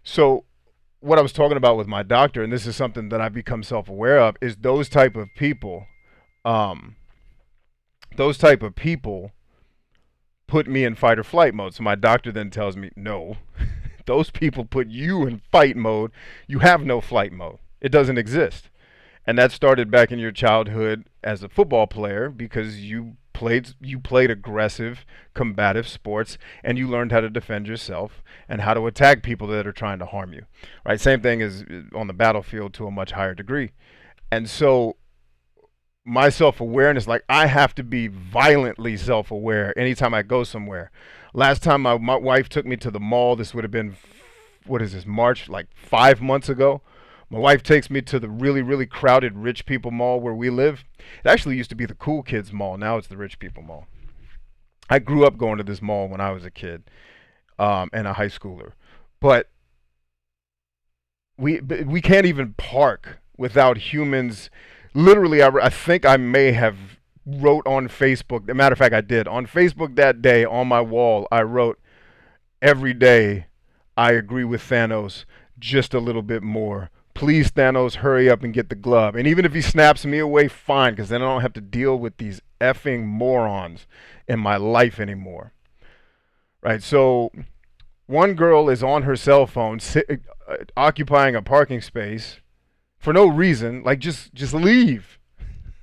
So what I was talking about with my doctor, and this is something that I've become self-aware of, is those type of people. Um, those type of people put me in fight or flight mode. So my doctor then tells me, no, those people put you in fight mode. You have no flight mode. It doesn't exist. And that started back in your childhood as a football player because you played aggressive, combative sports, and you learned how to defend yourself and how to attack people that are trying to harm you. Right? Same thing is on the battlefield to a much higher degree. And so my self-awareness, like, I have to be violently self-aware anytime I go somewhere. Last time my wife took me to the mall, this would have been, what is this, March, like 5 months ago. My wife takes me to the really, really crowded rich people mall where we live. It actually used to be the cool kids mall. Now it's the rich people mall. I grew up going to this mall when I was a kid, and a high schooler. But we can't even park without humans. Literally, I think I may have wrote on Facebook. As a matter of fact, I did on Facebook that day on my wall. I wrote, every day I agree with Thanos just a little bit more. Please, Thanos, hurry up and get the glove. And even if he snaps me away, fine, because then I don't have to deal with these effing morons in my life anymore. Right? So one girl is on her cell phone, occupying a parking space for no reason. Like, just leave.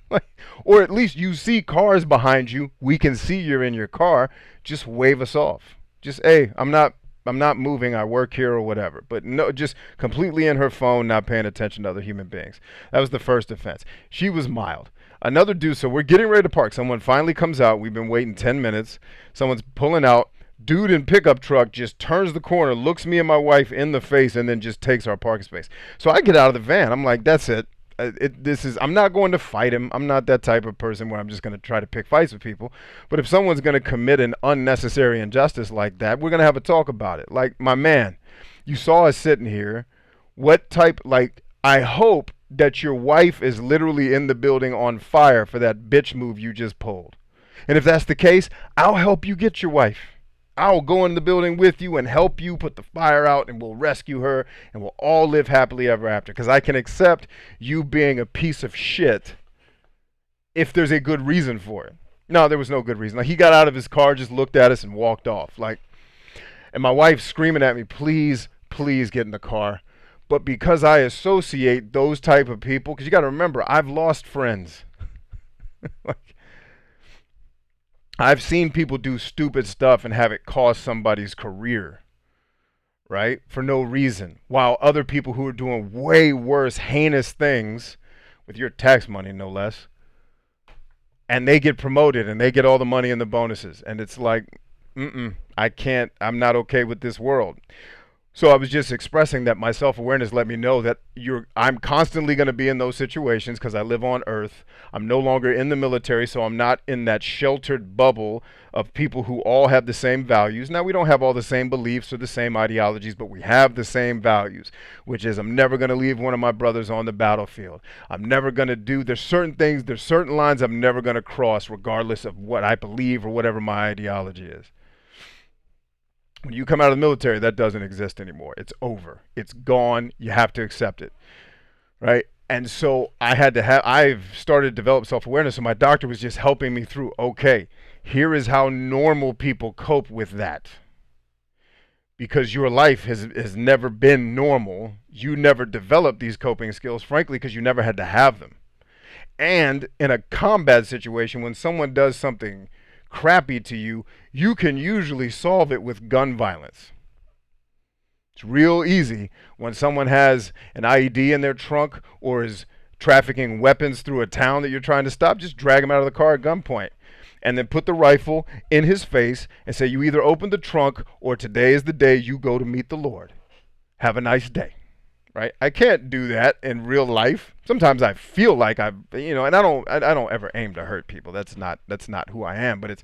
Like, or at least you see cars behind you. We can see you're in your car. Just wave us off. Just, hey, I'm not moving. I work here or whatever. But no, just completely in her phone, not paying attention to other human beings. That was the first offense. She was mild. Another dude, so we're getting ready to park. Someone finally comes out. We've been waiting 10 minutes. Someone's pulling out. Dude in pickup truck just turns the corner, looks me and my wife in the face, and then just takes our parking space. So I get out of the van. I'm like, that's it. I'm not going to fight him. I'm not that type of person where I'm just going to try to pick fights with people. But if someone's going to commit an unnecessary injustice like that, we're going to have a talk about it. Like, my man, you saw us sitting here. What type, like, I hope that your wife is literally in the building on fire for that bitch move you just pulled. And if that's the case, I'll help you get your wife. I'll go in the building with you and help you put the fire out, and we'll rescue her, and we'll all live happily ever after. Because I can accept you being a piece of shit if there's a good reason for it. No, there was no good reason. Like, he got out of his car, just looked at us, and walked off. Like, and my wife screaming at me, please, please get in the car. But because I associate those type of people, because you got to remember, I've lost friends. Like, I've seen people do stupid stuff and have it cost somebody's career, right? For no reason. While other people who are doing way worse, heinous things with your tax money, no less, and they get promoted and they get all the money and the bonuses. And it's like, I can't, I'm not okay with this world. So I was just expressing that my self-awareness let me know that I'm constantly going to be in those situations because I live on Earth. I'm no longer in the military, so I'm not in that sheltered bubble of people who all have the same values. Now, we don't have all the same beliefs or the same ideologies, but we have the same values, which is I'm never going to leave one of my brothers on the battlefield. I'm never going to there's certain things, there's certain lines I'm never going to cross regardless of what I believe or whatever my ideology is. When you come out of the military, that doesn't exist anymore. It's over. It's gone. You have to accept it, right? And so I've started to develop self-awareness, and my doctor was just helping me through, okay, here is how normal people cope with that. Because your life has never been normal. You never developed these coping skills, frankly, because you never had to have them. And in a combat situation, when someone does something crappy to you, you can usually solve it with gun violence. It's real easy when someone has an IED in their trunk or is trafficking weapons through a town that you're trying to stop. Just drag him out of the car at gunpoint and then put the rifle in his face and say, you either open the trunk or today is the day you go to meet the Lord. Have a nice day. Right? I can't do that in real life. Sometimes I feel like and I don't ever aim to hurt people. That's not who I am, but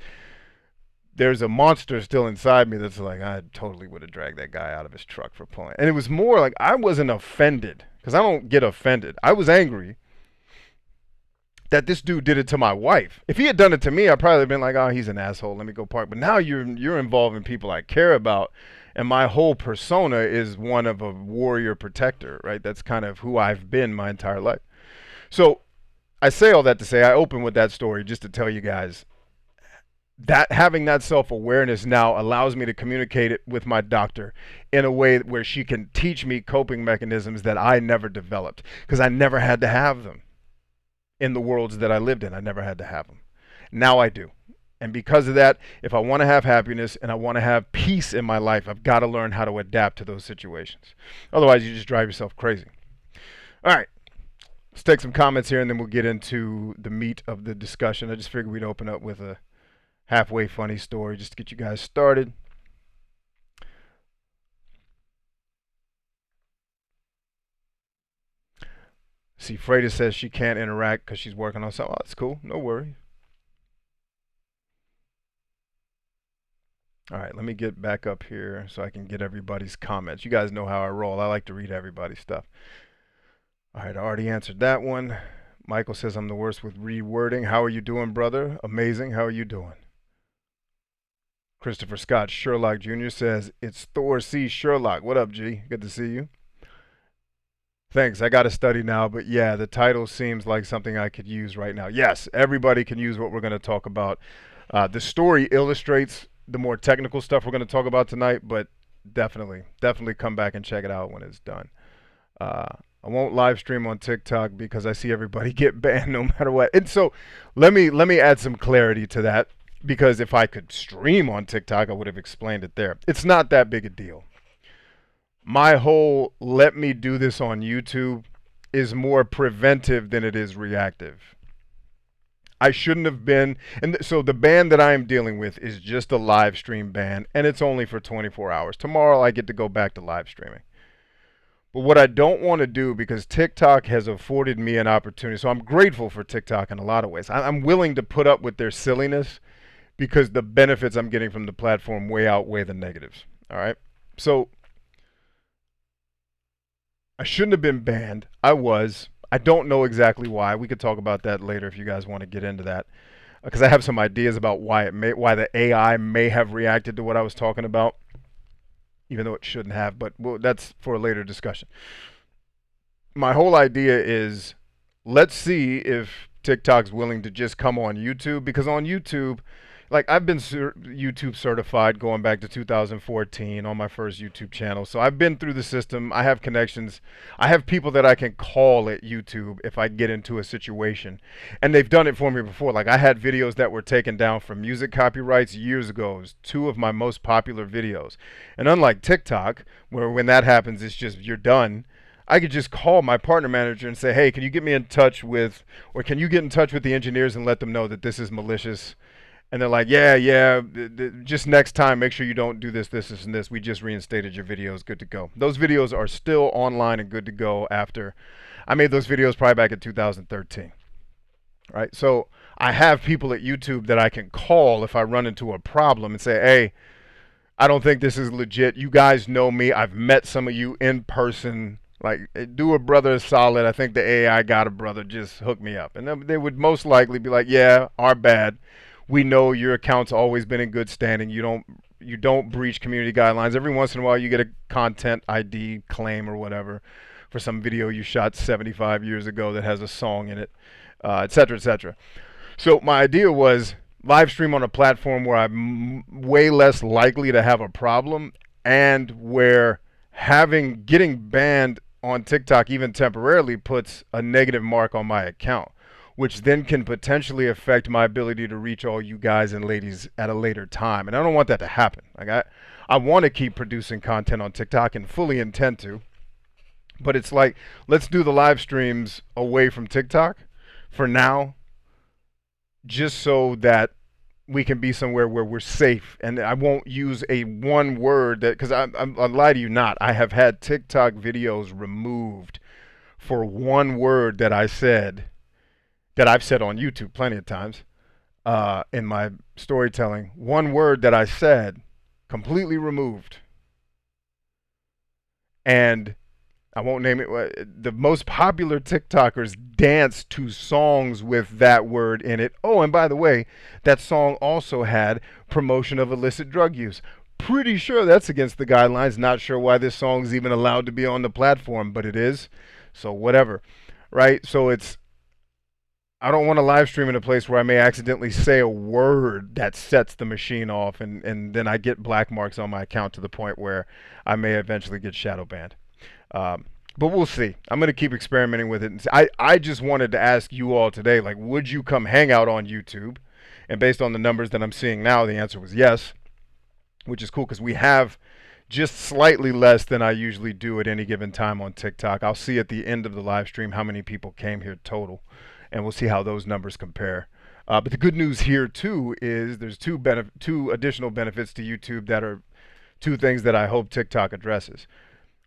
there's a monster still inside me that's like, I totally would have dragged that guy out of his truck for pulling. And it was more like I wasn't offended, because I don't get offended. I was angry that this dude did it to my wife. If he had done it to me, I'd probably have been like, oh, he's an asshole, let me go park. But now you're involving people I care about, And my whole persona is one of a warrior protector, right? That's kind of who I've been my entire life. So I say all that to say I open with that story just to tell you guys that having that self-awareness now allows me to communicate it with my doctor in a way where she can teach me coping mechanisms that I never developed because I never had to have them in the worlds that I lived in. I never had to have them. Now I do. And because of that, if I want to have happiness and I want to have peace in my life, I've got to learn how to adapt to those situations. Otherwise, you just drive yourself crazy. All right. Let's take some comments here and then we'll get into the meat of the discussion. I just figured we'd open up with a halfway funny story just to get you guys started. See, Freda says she can't interact because she's working on something. Oh, that's cool. No worry. All right, let me get back up here so I can get everybody's comments. You guys know how I roll. I like to read everybody's stuff. All right, I already answered that one. Michael says I'm the worst with rewording. How are you doing, brother? Amazing. How are you doing? Christopher Scott Sherlock Jr. says it's Thor C. Sherlock. What up, G? Good to see you. Thanks. I got to study now, but yeah, the title seems like something I could use right now. Yes, everybody can use what we're going to talk about. The story illustrates the more technical stuff we're going to talk about tonight, but definitely come back and check it out when it's done. I won't live stream on TikTok because I see everybody get banned no matter what. And so let me add some clarity to that, because if I could stream on TikTok, I would have explained it there. It's not that big a deal. My whole let me do this on YouTube is more preventive than it is reactive. I shouldn't have been, and so the ban that I am dealing with is just a live stream ban, and it's only for 24 hours. Tomorrow I get to go back to live streaming. But what I don't want to do, because TikTok has afforded me an opportunity, so I'm grateful for TikTok in a lot of ways. I'm willing to put up with their silliness because the benefits I'm getting from the platform way outweigh the negatives. All right? So I shouldn't have been banned. I was. I don't know exactly why. We could talk about that later if you guys want to get into that, because I have some ideas about why the AI may have reacted to what I was talking about, even though it shouldn't have. But that's for a later discussion. My whole idea is, let's see if TikTok's willing to just come on YouTube, because on YouTube, like, I've been YouTube certified going back to 2014 on my first YouTube channel. So I've been through the system. I have connections. I have people that I can call at YouTube if I get into a situation. And they've done it for me before. Like, I had videos that were taken down from music copyrights years ago. It was two of my most popular videos. And unlike TikTok, where when that happens, it's just, you're done. I could just call my partner manager and say, hey, can you get me in touch with, or can you get in touch with the engineers and let them know that this is malicious? And they're like, yeah, just next time, make sure you don't do this, and this. We just reinstated your videos, good to go. Those videos are still online and good to go after. I made those videos probably back in 2013. Right? So I have people at YouTube that I can call if I run into a problem and say, hey, I don't think this is legit. You guys know me. I've met some of you in person. Like, do a brother a solid. I think the AI got a brother. Just hook me up. And they would most likely be like, yeah, our bad. We know your account's always been in good standing. You don't breach community guidelines. Every once in a while you get a content ID claim or whatever for some video you shot 75 years ago that has a song in it, et cetera, et cetera. So my idea was live stream on a platform where I'm way less likely to have a problem, and where getting banned on TikTok even temporarily puts a negative mark on my account, which then can potentially affect my ability to reach all you guys and ladies at a later time. And I don't want that to happen. Like, I want to keep producing content on TikTok and fully intend to. But it's like, let's do the live streams away from TikTok for now, just so that we can be somewhere where we're safe. And I won't use a one word that, because I'll lie to you not. I have had TikTok videos removed for one word that I said, that I've said on YouTube plenty of times in my storytelling. One word that I said, completely removed. And I won't name it. The most popular TikTokers dance to songs with that word in it. Oh, and by the way, that song also had promotion of illicit drug use. pretty sure that's against the guidelines. Not sure why this song's even allowed to be on the platform, but it is. So whatever, right? So I don't want to live stream in a place where I may accidentally say a word that sets the machine off, and then I get black marks on my account to the point where I may eventually get shadow banned. But we'll see. I'm going to keep experimenting with it. I just wanted to ask you all today, like, would you come hang out on YouTube? And based on the numbers that I'm seeing now, the answer was yes, which is cool because we have just slightly less than I usually do at any given time on TikTok. I'll see at the end of the live stream how many people came here total, and we'll see how those numbers compare. But the good news here too is there's two additional benefits to YouTube that are two things that I hope TikTok addresses.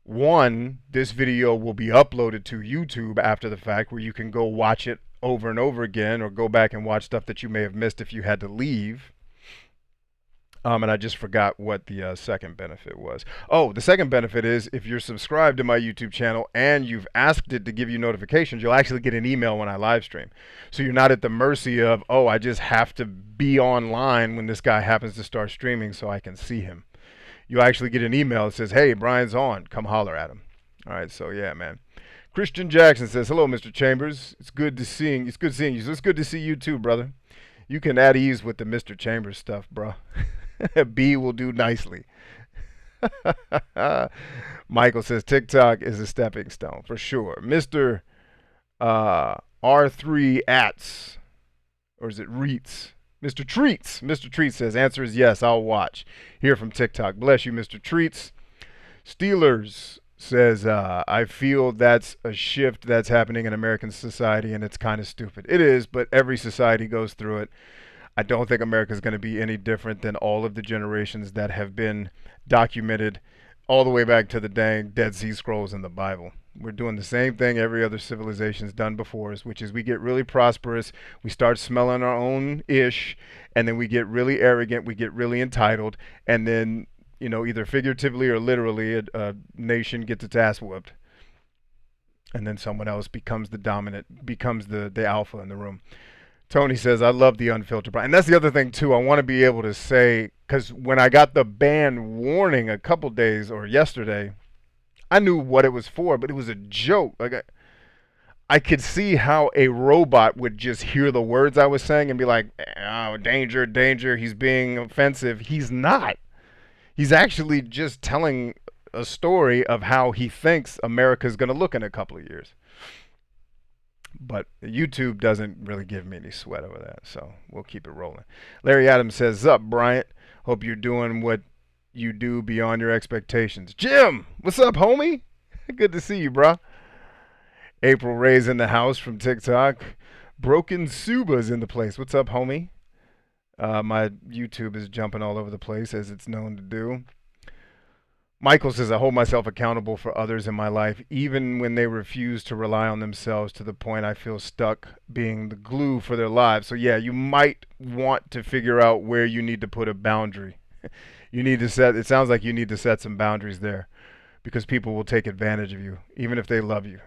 One, this video will be uploaded to YouTube after the fact, where you can go watch it over and over again, or go back and watch stuff that you may have missed if you had to leave. And I just forgot what the second benefit was. Oh, the second benefit is if you're subscribed to my YouTube channel and you've asked it to give you notifications, you'll actually get an email when I live stream. So you're not at the mercy of, oh, I just have to be online when this guy happens to start streaming so I can see him. You actually get an email that says, hey, Brian's on. Come holler at him. All right, so yeah, man. Christian Jackson says, hello, Mr. Chambers. It's good seeing you. So it's good to see you too, brother. You can add ease with the Mr. Chambers stuff, bro. B will do nicely. Michael says, TikTok is a stepping stone, for sure. Mr. R3 Ats, or is it Reets? Mr. Treats. Mr. Treats says, answer is yes, I'll watch. Here from TikTok. Bless you, Mr. Treats. Steelers says, I feel that's a shift that's happening in American society, and it's kind of stupid. It is, but every society goes through it. I don't think America is going to be any different than all of the generations that have been documented all the way back to the dang Dead Sea Scrolls in the Bible. We're doing the same thing every other civilization's done before us, which is we get really prosperous, we start smelling our own ish, and then we get really arrogant, we get really entitled, and then, you know, either figuratively or literally, a nation gets its ass whooped. And then someone else becomes the dominant, becomes the alpha in the room. Tony says, I love the unfiltered. And that's the other thing, too. I want to be able to say, because when I got the ban warning a couple days or yesterday, I knew what it was for, but it was a joke. Like I could see how a robot would just hear the words I was saying and be like, oh, danger, danger, he's being offensive. He's not. He's actually just telling a story of how he thinks America's going to look in a couple of years. But YouTube doesn't really give me any sweat over that, so we'll keep it rolling. Larry Adams says, "Sup, Bryant? Hope you're doing what you do beyond your expectations." Jim, what's up, homie? Good to see you, bro. April Ray's in the house from TikTok. Broken Suba's in the place. What's up, homie? My YouTube is jumping all over the place, as it's known to do. Michael says, I hold myself accountable for others in my life, even when they refuse to rely on themselves, to the point I feel stuck being the glue for their lives. So yeah, you might want to figure out where you need to put a boundary. You need to set, it sounds like you need to set some boundaries there, because people will take advantage of you, even if they love you.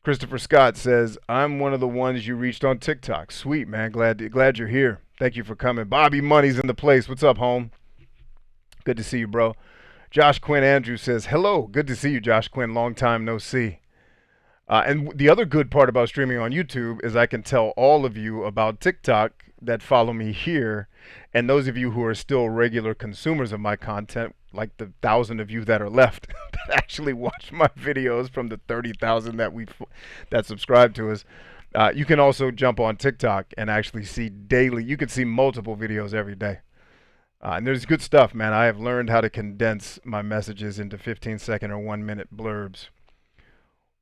Christopher Scott says, I'm one of the ones you reached on TikTok. Sweet, man. Glad you're here. Thank you for coming. Bobby Money's in the place. What's up, home? Good to see you, bro. Josh Quinn Andrews says, hello. Good to see you, Josh Quinn. Long time no see. And the other good part about streaming on YouTube is I can tell all of you about TikTok that follow me here. And those of you who are still regular consumers of my content, like the 1,000 of you that are left that actually watch my videos from the 30,000 that subscribe to us, you can also jump on TikTok and actually see daily. You can see multiple videos every day. And there's good stuff, man. I have learned how to condense my messages into 15-second or 1-minute blurbs.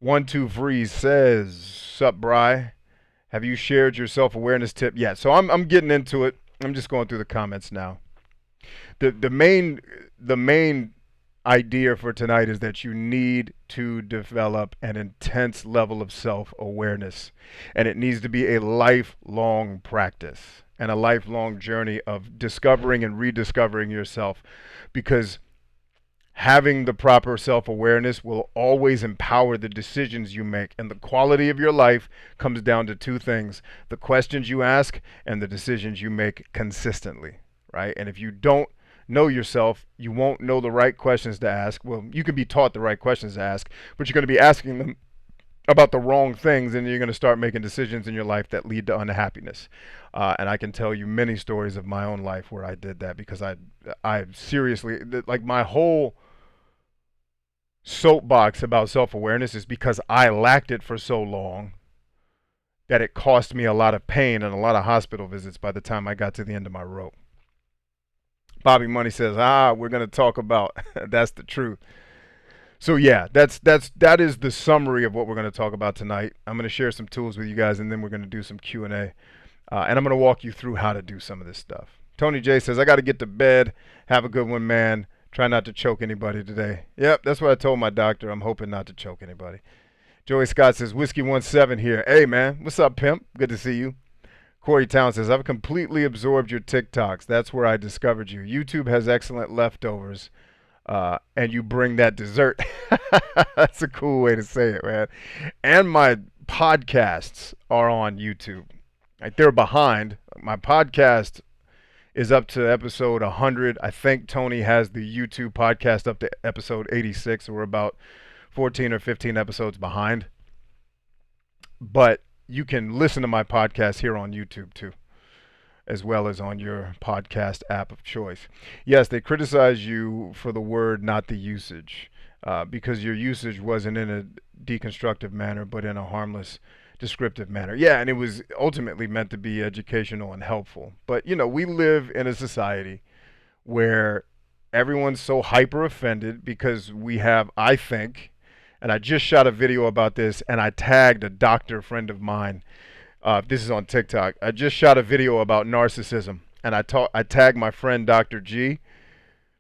12 Freeze says, sup, Bri? Have you shared your self-awareness tip yet? So I'm getting into it. I'm just going through the comments now. The main idea for tonight is that you need to develop an intense level of self-awareness, and it needs to be a lifelong practice and a lifelong journey of discovering and rediscovering yourself, because having the proper self-awareness will always empower the decisions you make, and the quality of your life comes down to two things: the questions you ask and the decisions you make consistently, right? And if you don't know yourself, you won't know the right questions to ask. Well, you can be taught the right questions to ask, but you're going to be asking them about the wrong things, and you're going to start making decisions in your life that lead to unhappiness. And I can tell you many stories of my own life where I did that because I seriously, like my whole soapbox about self-awareness is because I lacked it for so long that it cost me a lot of pain and a lot of hospital visits by the time I got to the end of my rope. Bobby Money says, we're going to talk about that's the truth. So yeah, that is the summary of what we're going to talk about tonight. I'm going to share some tools with you guys, and then we're going to do some Q&A. And I'm going to walk you through how to do some of this stuff. Tony J says, I got to get to bed. Have a good one, man. Try not to choke anybody today. Yep, that's what I told my doctor. I'm hoping not to choke anybody. Joey Scott says, Whiskey17 here. Hey, man. What's up, pimp? Good to see you. Corey Town says, I've completely absorbed your TikToks. That's where I discovered you. YouTube has excellent leftovers. And you bring that dessert. That's a cool way to say it, man. And my podcasts are on YouTube. Like, they're behind. My podcast is up to episode 100. I think Tony has the YouTube podcast up to episode 86. So we're about 14 or 15 episodes behind. But you can listen to my podcast here on YouTube too, as well as on your podcast app of choice. Yes, they criticize you for the word, not the usage, because your usage wasn't in a deconstructive manner, but in a harmless, descriptive manner. Yeah, and it was ultimately meant to be educational and helpful. But, we live in a society where everyone's so hyper offended because we have, I think, and I just shot a video about this, and I tagged a doctor friend of mine. This is on TikTok. I just shot a video about narcissism, and I tagged my friend Dr. G,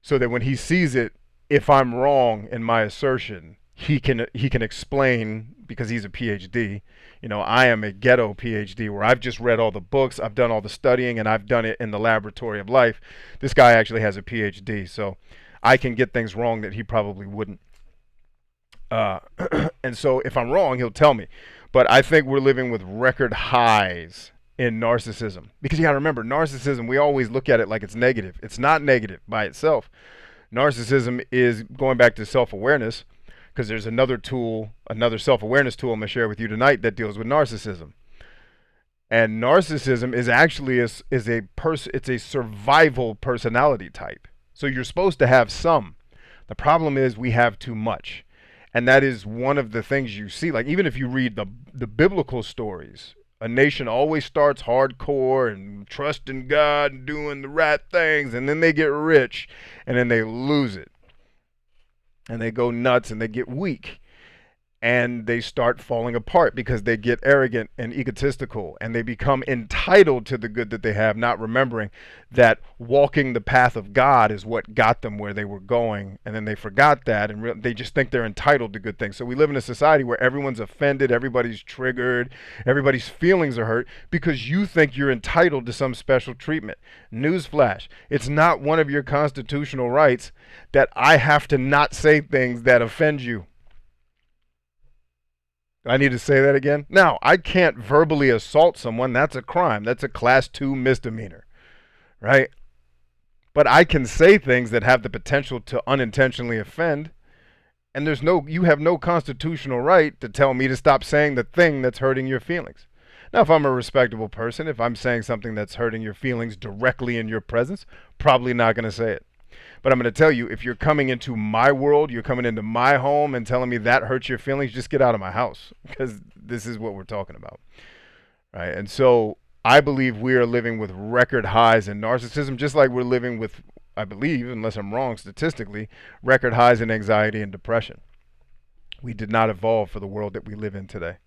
so that when he sees it, if I'm wrong in my assertion, he can explain, because he's a PhD. I am a ghetto PhD where I've just read all the books, I've done all the studying, and I've done it in the laboratory of life. This guy actually has a PhD, so I can get things wrong that he probably wouldn't. And so if I'm wrong, he'll tell me. But I think we're living with record highs in narcissism. Because you got to remember, narcissism, we always look at it like it's negative. It's not negative by itself. Narcissism is, going back to self-awareness, because there's another tool, another self-awareness tool I'm going to share with you tonight that deals with narcissism. And narcissism is actually it's a survival personality type. So you're supposed to have some. The problem is we have too much. And that is one of the things you see. Like, even if you read the biblical stories, a nation always starts hardcore and trusting God and doing the right things, and then they get rich, and then they lose it. And they go nuts, and they get weak. And they start falling apart because they get arrogant and egotistical, and they become entitled to the good that they have, not remembering that walking the path of God is what got them where they were going. And then they forgot that, and they just think they're entitled to good things. So we live in a society where everyone's offended, everybody's triggered, everybody's feelings are hurt because you think you're entitled to some special treatment. Newsflash, it's not one of your constitutional rights that I have to not say things that offend you. I need to say that again? Now, I can't verbally assault someone. That's a crime. That's a class 2 misdemeanor, right? But I can say things that have the potential to unintentionally offend. And you have no constitutional right to tell me to stop saying the thing that's hurting your feelings. Now, if I'm a respectable person, if I'm saying something that's hurting your feelings directly in your presence, probably not going to say it. But I'm going to tell you, if you're coming into my world, you're coming into my home and telling me that hurts your feelings, just get out of my house, because this is what we're talking about, right? And so I believe we are living with record highs in narcissism, just like we're living with, I believe, unless I'm wrong statistically, record highs in anxiety and depression. We did not evolve for the world that we live in today.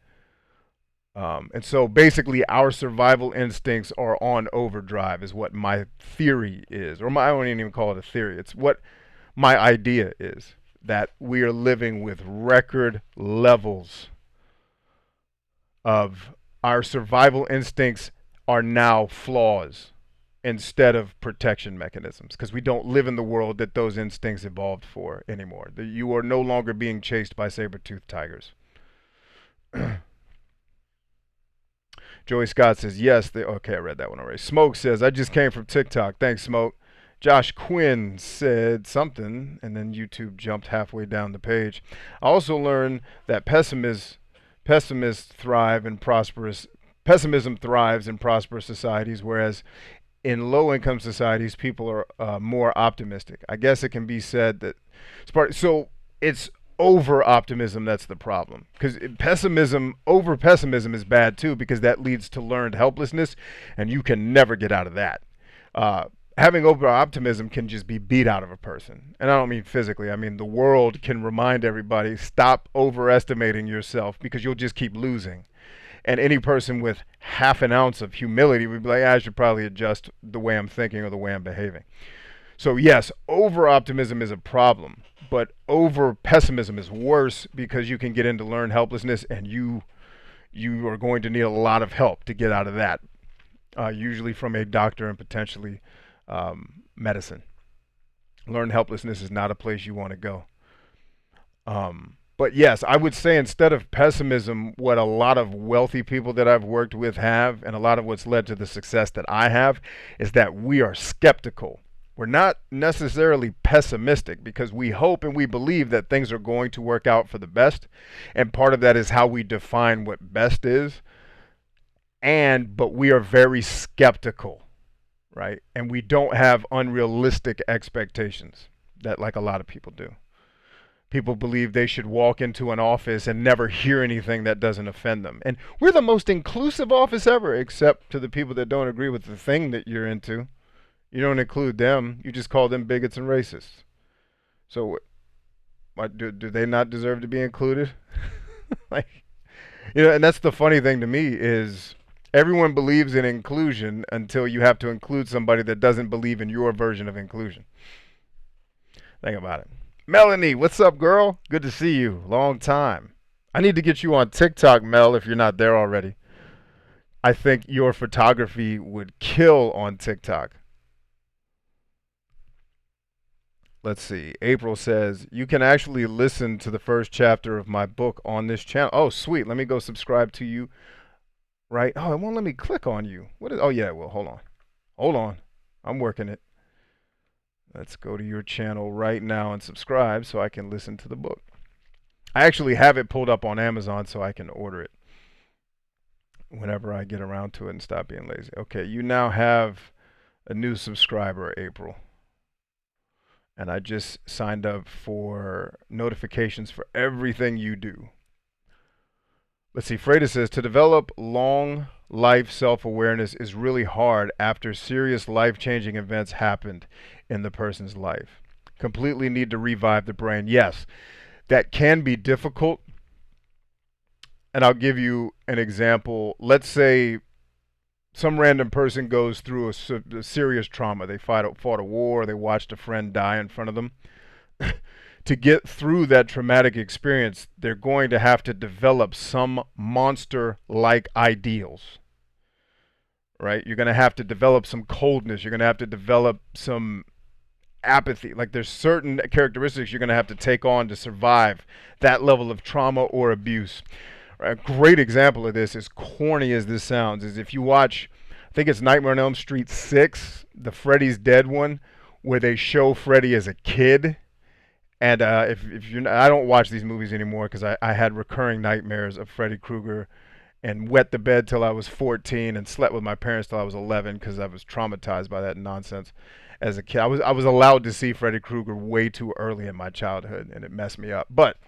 And so basically our survival instincts are on overdrive is what my theory is. I won't even call it a theory. It's what my idea is, that we are living with record levels of our survival instincts are now flaws instead of protection mechanisms, because we don't live in the world that those instincts evolved for anymore. You are no longer being chased by saber-toothed tigers. Joey Scott says, yes. Okay, I read that one already. Smoke says, I just came from TikTok. Thanks, Smoke. Josh Quinn said something, and then YouTube jumped halfway down the page. I also learned that pessimists thrive in prosperous pessimism thrives in prosperous societies, whereas in low-income societies, people are more optimistic. I guess it can be said that so it's over optimism that's the problem, because over pessimism is bad too, because that leads to learned helplessness, and you can never get out of that. Uh, Having over optimism can just be beat out of a person, and I don't mean physically. I mean the world can remind everybody, stop overestimating yourself, because you'll just keep losing. And any person with half an ounce of humility would be like, I should probably adjust the way I'm thinking or the way I'm behaving. So yes, over optimism is a problem, but over pessimism is worse, because you can get into learned helplessness, and you are going to need a lot of help to get out of that, usually from a doctor and potentially medicine. Learned helplessness is not a place you want to go. But yes, I would say, instead of pessimism, what a lot of wealthy people that I've worked with have, and a lot of what's led to the success that I have, is that we are skeptical. We're not necessarily pessimistic, because we hope and we believe that things are going to work out for the best. And part of that is how we define what best is. But we are very skeptical, right? And we don't have unrealistic expectations that, like, a lot of people do. People believe they should walk into an office and never hear anything that doesn't offend them. And we're the most inclusive office ever, except to the people that don't agree with the thing that you're into. You don't include them. You just call them bigots and racists. So do they not deserve to be included? Like, and that's the funny thing to me, is everyone believes in inclusion until you have to include somebody that doesn't believe in your version of inclusion. Think about it. Melanie, what's up, girl? Good to see you. Long time. I need to get you on TikTok, Mel, if you're not there already. I think your photography would kill on TikTok. Let's see. April says, you can actually listen to the first chapter of my book on this channel. Oh, sweet. Let me go subscribe to you. Right? Oh, it won't let me click on you. Oh, yeah, it will. Hold on. I'm working it. Let's go to your channel right now and subscribe so I can listen to the book. I actually have it pulled up on Amazon so I can order it whenever I get around to it and stop being lazy. Okay, you now have a new subscriber, April. And I just signed up for notifications for everything you do. Let's see, Freda says, to develop long life self-awareness is really hard after serious life-changing events happened in the person's life. Completely need to revive the brain. Yes, that can be difficult. And I'll give you an example. Let's say some random person goes through a serious trauma. They fought a war, they watched a friend die in front of them. To get through that traumatic experience, they're going to have to develop some monster-like ideals, right? You're going to have to develop some coldness. You're going to have to develop some apathy. Like, there's certain characteristics you're going to have to take on to survive that level of trauma or abuse. A great example of this, as corny as this sounds, is if you watch, I think it's Nightmare on Elm Street 6, the Freddy's Dead one, where they show Freddy as a kid. And if you're, I don't watch these movies anymore, because I had recurring nightmares of Freddy Krueger, and wet the bed till I was 14 and slept with my parents till I was 11, because I was traumatized by that nonsense as a kid. I was allowed to see Freddy Krueger way too early in my childhood, and it messed me up. But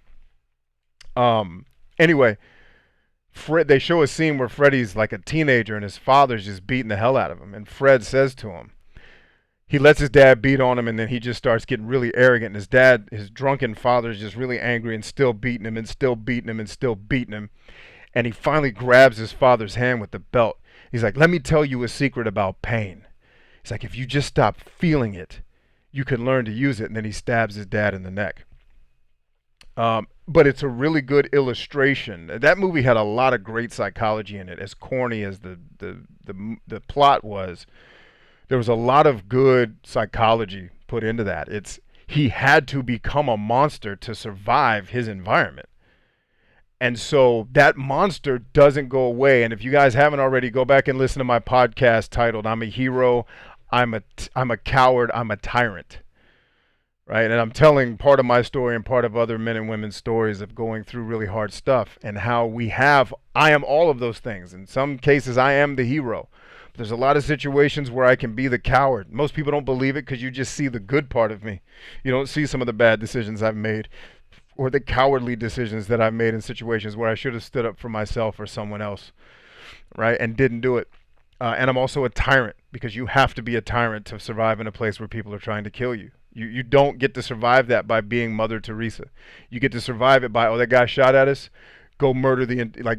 anyway, they show a scene where Freddy's like a teenager and his father's just beating the hell out of him, and Fred says to him, he lets his dad beat on him, and then he just starts getting really arrogant. And his drunken father is just really angry and still beating him and still beating him and still beating him. And he finally grabs his father's hand with the belt. He's like, let me tell you a secret about pain. He's like, if you just stop feeling it, you can learn to use it. And then he stabs his dad in the neck. But it's a really good illustration. That movie had a lot of great psychology in it, as corny as the plot was. There was a lot of good psychology put into that. He had to become a monster to survive his environment. And so that monster doesn't go away. And if you guys haven't already, go back and listen to my podcast titled I'm a Hero, I'm a coward, I'm a tyrant, right? And I'm telling part of my story and part of other men and women's stories of going through really hard stuff and how I am all of those things. In some cases, I am the hero. But there's a lot of situations where I can be the coward. Most people don't believe it because you just see the good part of me. You don't see some of the bad decisions I've made or the cowardly decisions that I've made in situations where I should have stood up for myself or someone else, right? And didn't do it. And I'm also a tyrant because you have to be a tyrant to survive in a place where people are trying to kill you. You don't get to survive that by being Mother Teresa. You get to survive it by, oh, that guy shot at us. Go murder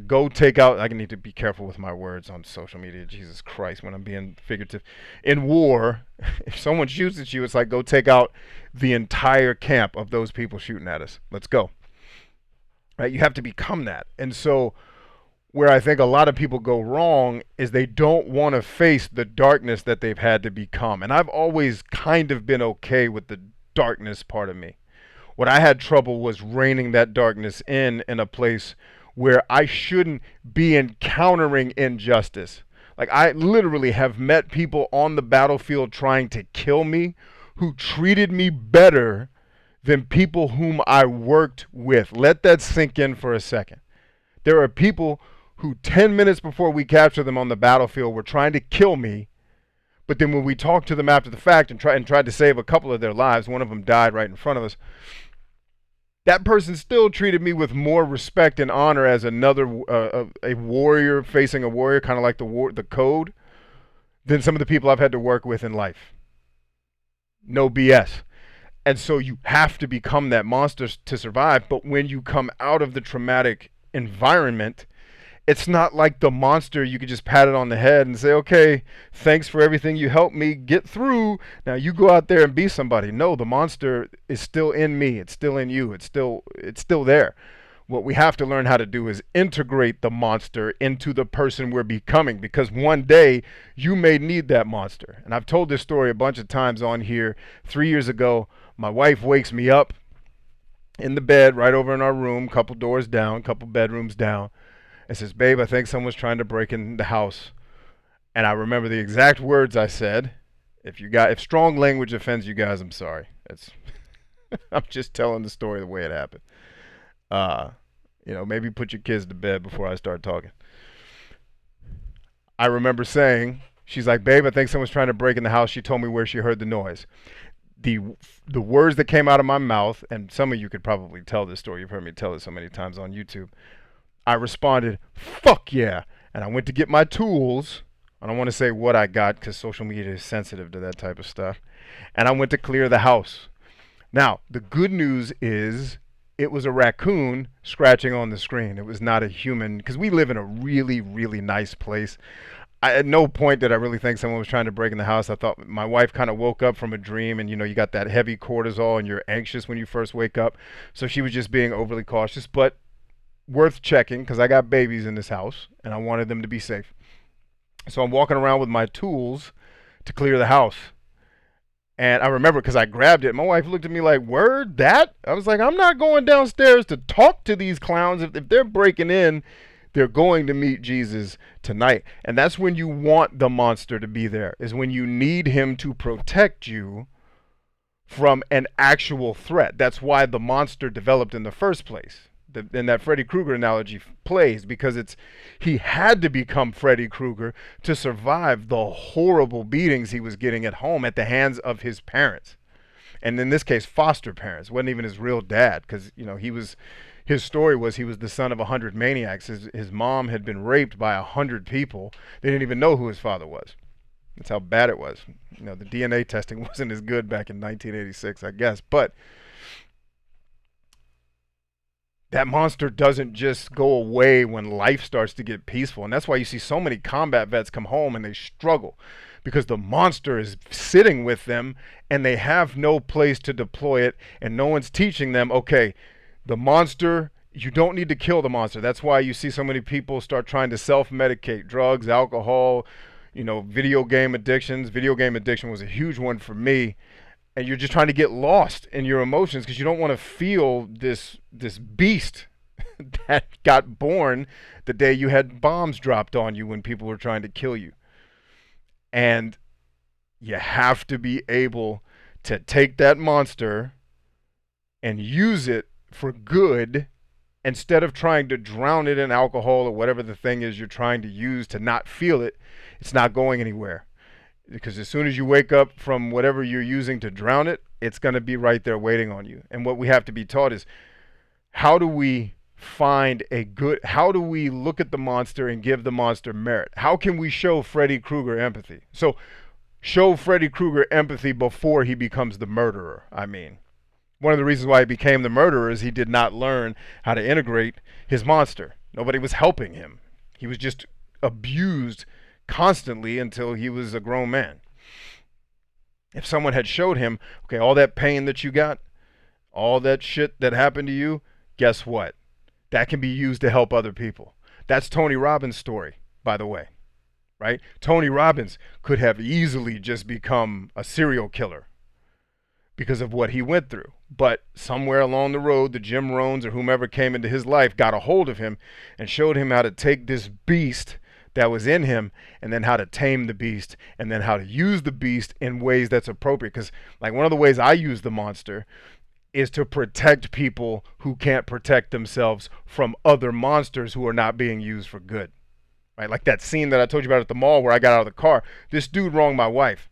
go take out. I need to be careful with my words on social media. Jesus Christ, when I'm being figurative. In war, if someone shoots at you, it's like go take out the entire camp of those people shooting at us. Let's go. Right? You have to become that. And so where I think a lot of people go wrong is they don't want to face the darkness that they've had to become. And I've always kind of been okay with the darkness part of me. What I had trouble was reining that darkness in a place where I shouldn't be encountering injustice. Like I literally have met people on the battlefield trying to kill me who treated me better than people whom I worked with. Let that sink in for a second. There are people who 10 minutes before we capture them on the battlefield were trying to kill me, but then when we talked to them after the fact and tried to save a couple of their lives, one of them died right in front of us, that person still treated me with more respect and honor as another a warrior facing a warrior, kind of like the code, than some of the people I've had to work with in life. No BS. And so you have to become that monster to survive, but when you come out of the traumatic environment, it's not like the monster you could just pat it on the head and say, okay, thanks for everything you helped me get through. Now you go out there and be somebody. No, the monster is still in me. It's still in you. It's still there. What we have to learn how to do is integrate the monster into the person we're becoming, because one day you may need that monster. And I've told this story a bunch of times on here. 3 years ago, my wife wakes me up in the bed right over in our room, couple doors down, couple bedrooms down, and says, babe, I think someone's trying to break in the house. And I remember the exact words I said. If strong language offends you guys, I'm sorry. I'm just telling the story the way it happened. Maybe put your kids to bed before I start talking. I remember saying, she's like, babe, I think someone's trying to break in the house. She told me where she heard the noise. The words that came out of my mouth, and some of you could probably tell this story. You've heard me tell it so many times on YouTube. I responded, fuck yeah. And I went to get my tools. I don't want to say what I got because social media is sensitive to that type of stuff. And I went to clear the house. Now, the good news is it was a raccoon scratching on the screen. It was not a human, because we live in a really, really nice place. At no point did I really think someone was trying to break in the house. I thought my wife kind of woke up from a dream, and you got that heavy cortisol and you're anxious when you first wake up. So she was just being overly cautious, but worth checking because I got babies in this house and I wanted them to be safe. So I'm walking around with my tools to clear the house. And I remember because I grabbed it, my wife looked at me like, word, that? I was like, I'm not going downstairs to talk to these clowns. If they're breaking in, they're going to meet Jesus tonight. And that's when you want the monster to be there, is when you need him to protect you from an actual threat. That's why the monster developed in the first place. And that Freddy Krueger analogy plays, because he had to become Freddy Krueger to survive the horrible beatings he was getting at home at the hands of his parents. And in this case, foster parents. Wasn't even his real dad, because his story was he was the son of 100 maniacs. His mom had been raped by 100 people. They didn't even know who his father was. That's how bad it was. The DNA testing wasn't as good back in 1986, I guess. But that monster doesn't just go away when life starts to get peaceful. And that's why you see so many combat vets come home and they struggle, because the monster is sitting with them and they have no place to deploy it, and no one's teaching them, okay, the monster, you don't need to kill the monster. That's why you see so many people start trying to self-medicate, drugs, alcohol, video game addictions. Video game addiction was a huge one for me. And you're just trying to get lost in your emotions because you don't want to feel this beast that got born the day you had bombs dropped on you when people were trying to kill you. And You have to be able to take that monster and use it for good instead of trying to drown it in alcohol or whatever the thing is you're trying to use to not feel it. It's not going anywhere. Because as soon as you wake up from whatever you're using to drown it, it's going to be right there waiting on you. And what we have to be taught is, how do we how do we look at the monster and give the monster merit? How can we show Freddy Krueger empathy? So show Freddy Krueger empathy before he becomes the murderer. I mean, one of the reasons why he became the murderer is he did not learn how to integrate his monster. Nobody was helping him. He was just abused constantly until he was a grown man. If someone had showed him, okay, all that pain that you got, all that shit that happened to you, guess what? That can be used to help other people. That's Tony Robbins' story, by the way, right? Tony Robbins could have easily just become a serial killer because of what he went through. But somewhere along the road, the Jim Rohns or whomever came into his life got a hold of him and showed him how to take this beast that was in him and then how to tame the beast and then how to use the beast in ways that's appropriate. Because like one of the ways I use the monster is to protect people who can't protect themselves from other monsters who are not being used for good. Right? Like that scene that I told you about at the mall where I got out of the car. This dude wronged my wife.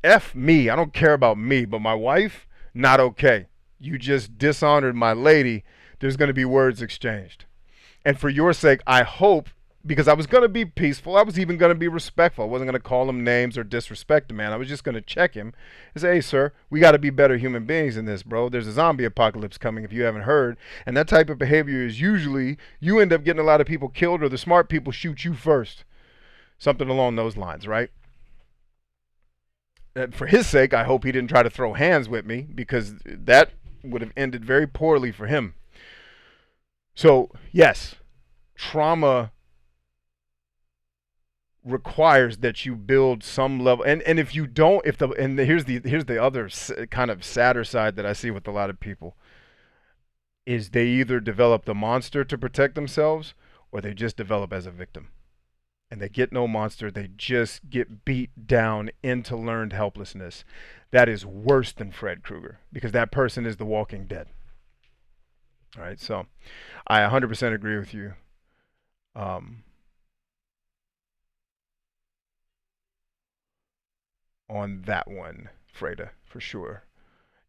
F me. I don't care about me, but my wife, not okay. You just dishonored my lady. There's going to be words exchanged. And for your sake, I hope, because I was going to be peaceful, I was even going to be respectful. I wasn't going to call him names or disrespect the man. I was just going to check him and say, hey, sir, we got to be better human beings than this, bro. There's a zombie apocalypse coming if you haven't heard. And that type of behavior is usually you end up getting a lot of people killed or the smart people shoot you first. Something along those lines, right? And for his sake, I hope he didn't try to throw hands with me because that would have ended very poorly for him. So, yes, trauma requires that you build some level, and if you don't, here's the other kind of sadder side that I see with a lot of people is they either develop the monster to protect themselves or they just develop as a victim. And they get no monster, they just get beat down into learned helplessness. That is worse than Fred Krueger because that person is the walking dead. All right, so I 100% agree with you. On that one, Freda, for sure.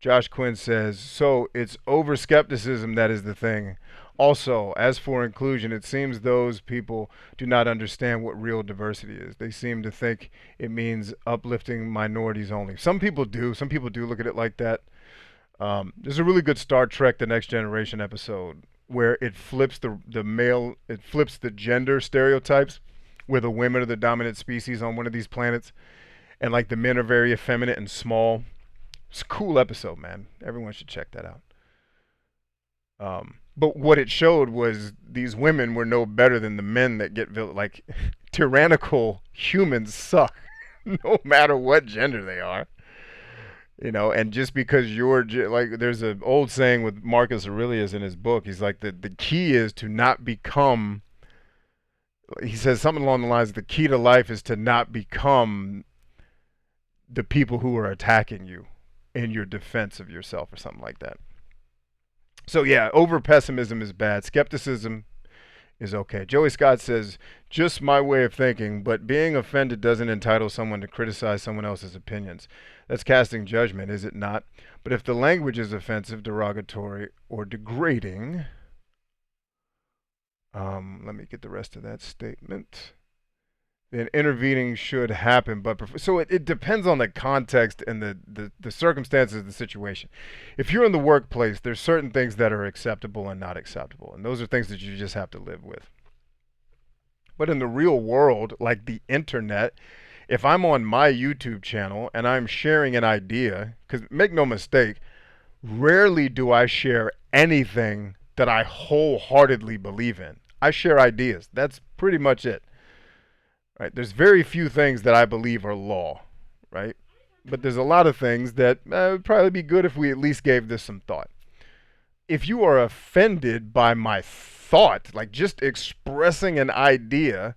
Josh Quinn says, so it's over skepticism that is the thing. Also, as for inclusion, it seems those people do not understand what real diversity is. They seem to think it means uplifting minorities only. Some people do. Some people do look at it like that. There's a really good Star Trek The Next Generation episode where it flips it flips the gender stereotypes where the women are the dominant species on one of these planets and like the men are very effeminate and small. It's a cool episode, man. Everyone should check that out. But what it showed was these women were no better than the men that get like tyrannical humans suck, no matter what gender they are. You know, and just because you're like, there's an old saying with Marcus Aurelius in his book. He's like the key is to not become. He says something along the lines of the key to life is to not become the people who are attacking you in your defense of yourself or something like that. So yeah, over pessimism is bad. Skepticism is okay. Joey Scott says, just my way of thinking, but being offended doesn't entitle someone to criticize someone else's opinions. That's casting judgment, is it not? But if the language is offensive, derogatory, or degrading, let me get the rest of that statement. Then intervening should happen, but so it depends on the context and the circumstances of the situation. If you're in the workplace, there's certain things that are acceptable and not acceptable, and those are things that you just have to live with. But in the real world, like the internet, if I'm on my YouTube channel and I'm sharing an idea, because make no mistake, rarely do I share anything that I wholeheartedly believe in. I share ideas. That's pretty much it. Right? There's very few things that I believe are law, right? But there's a lot of things that would probably be good if we at least gave this some thought. If you are offended by my thought, like just expressing an idea,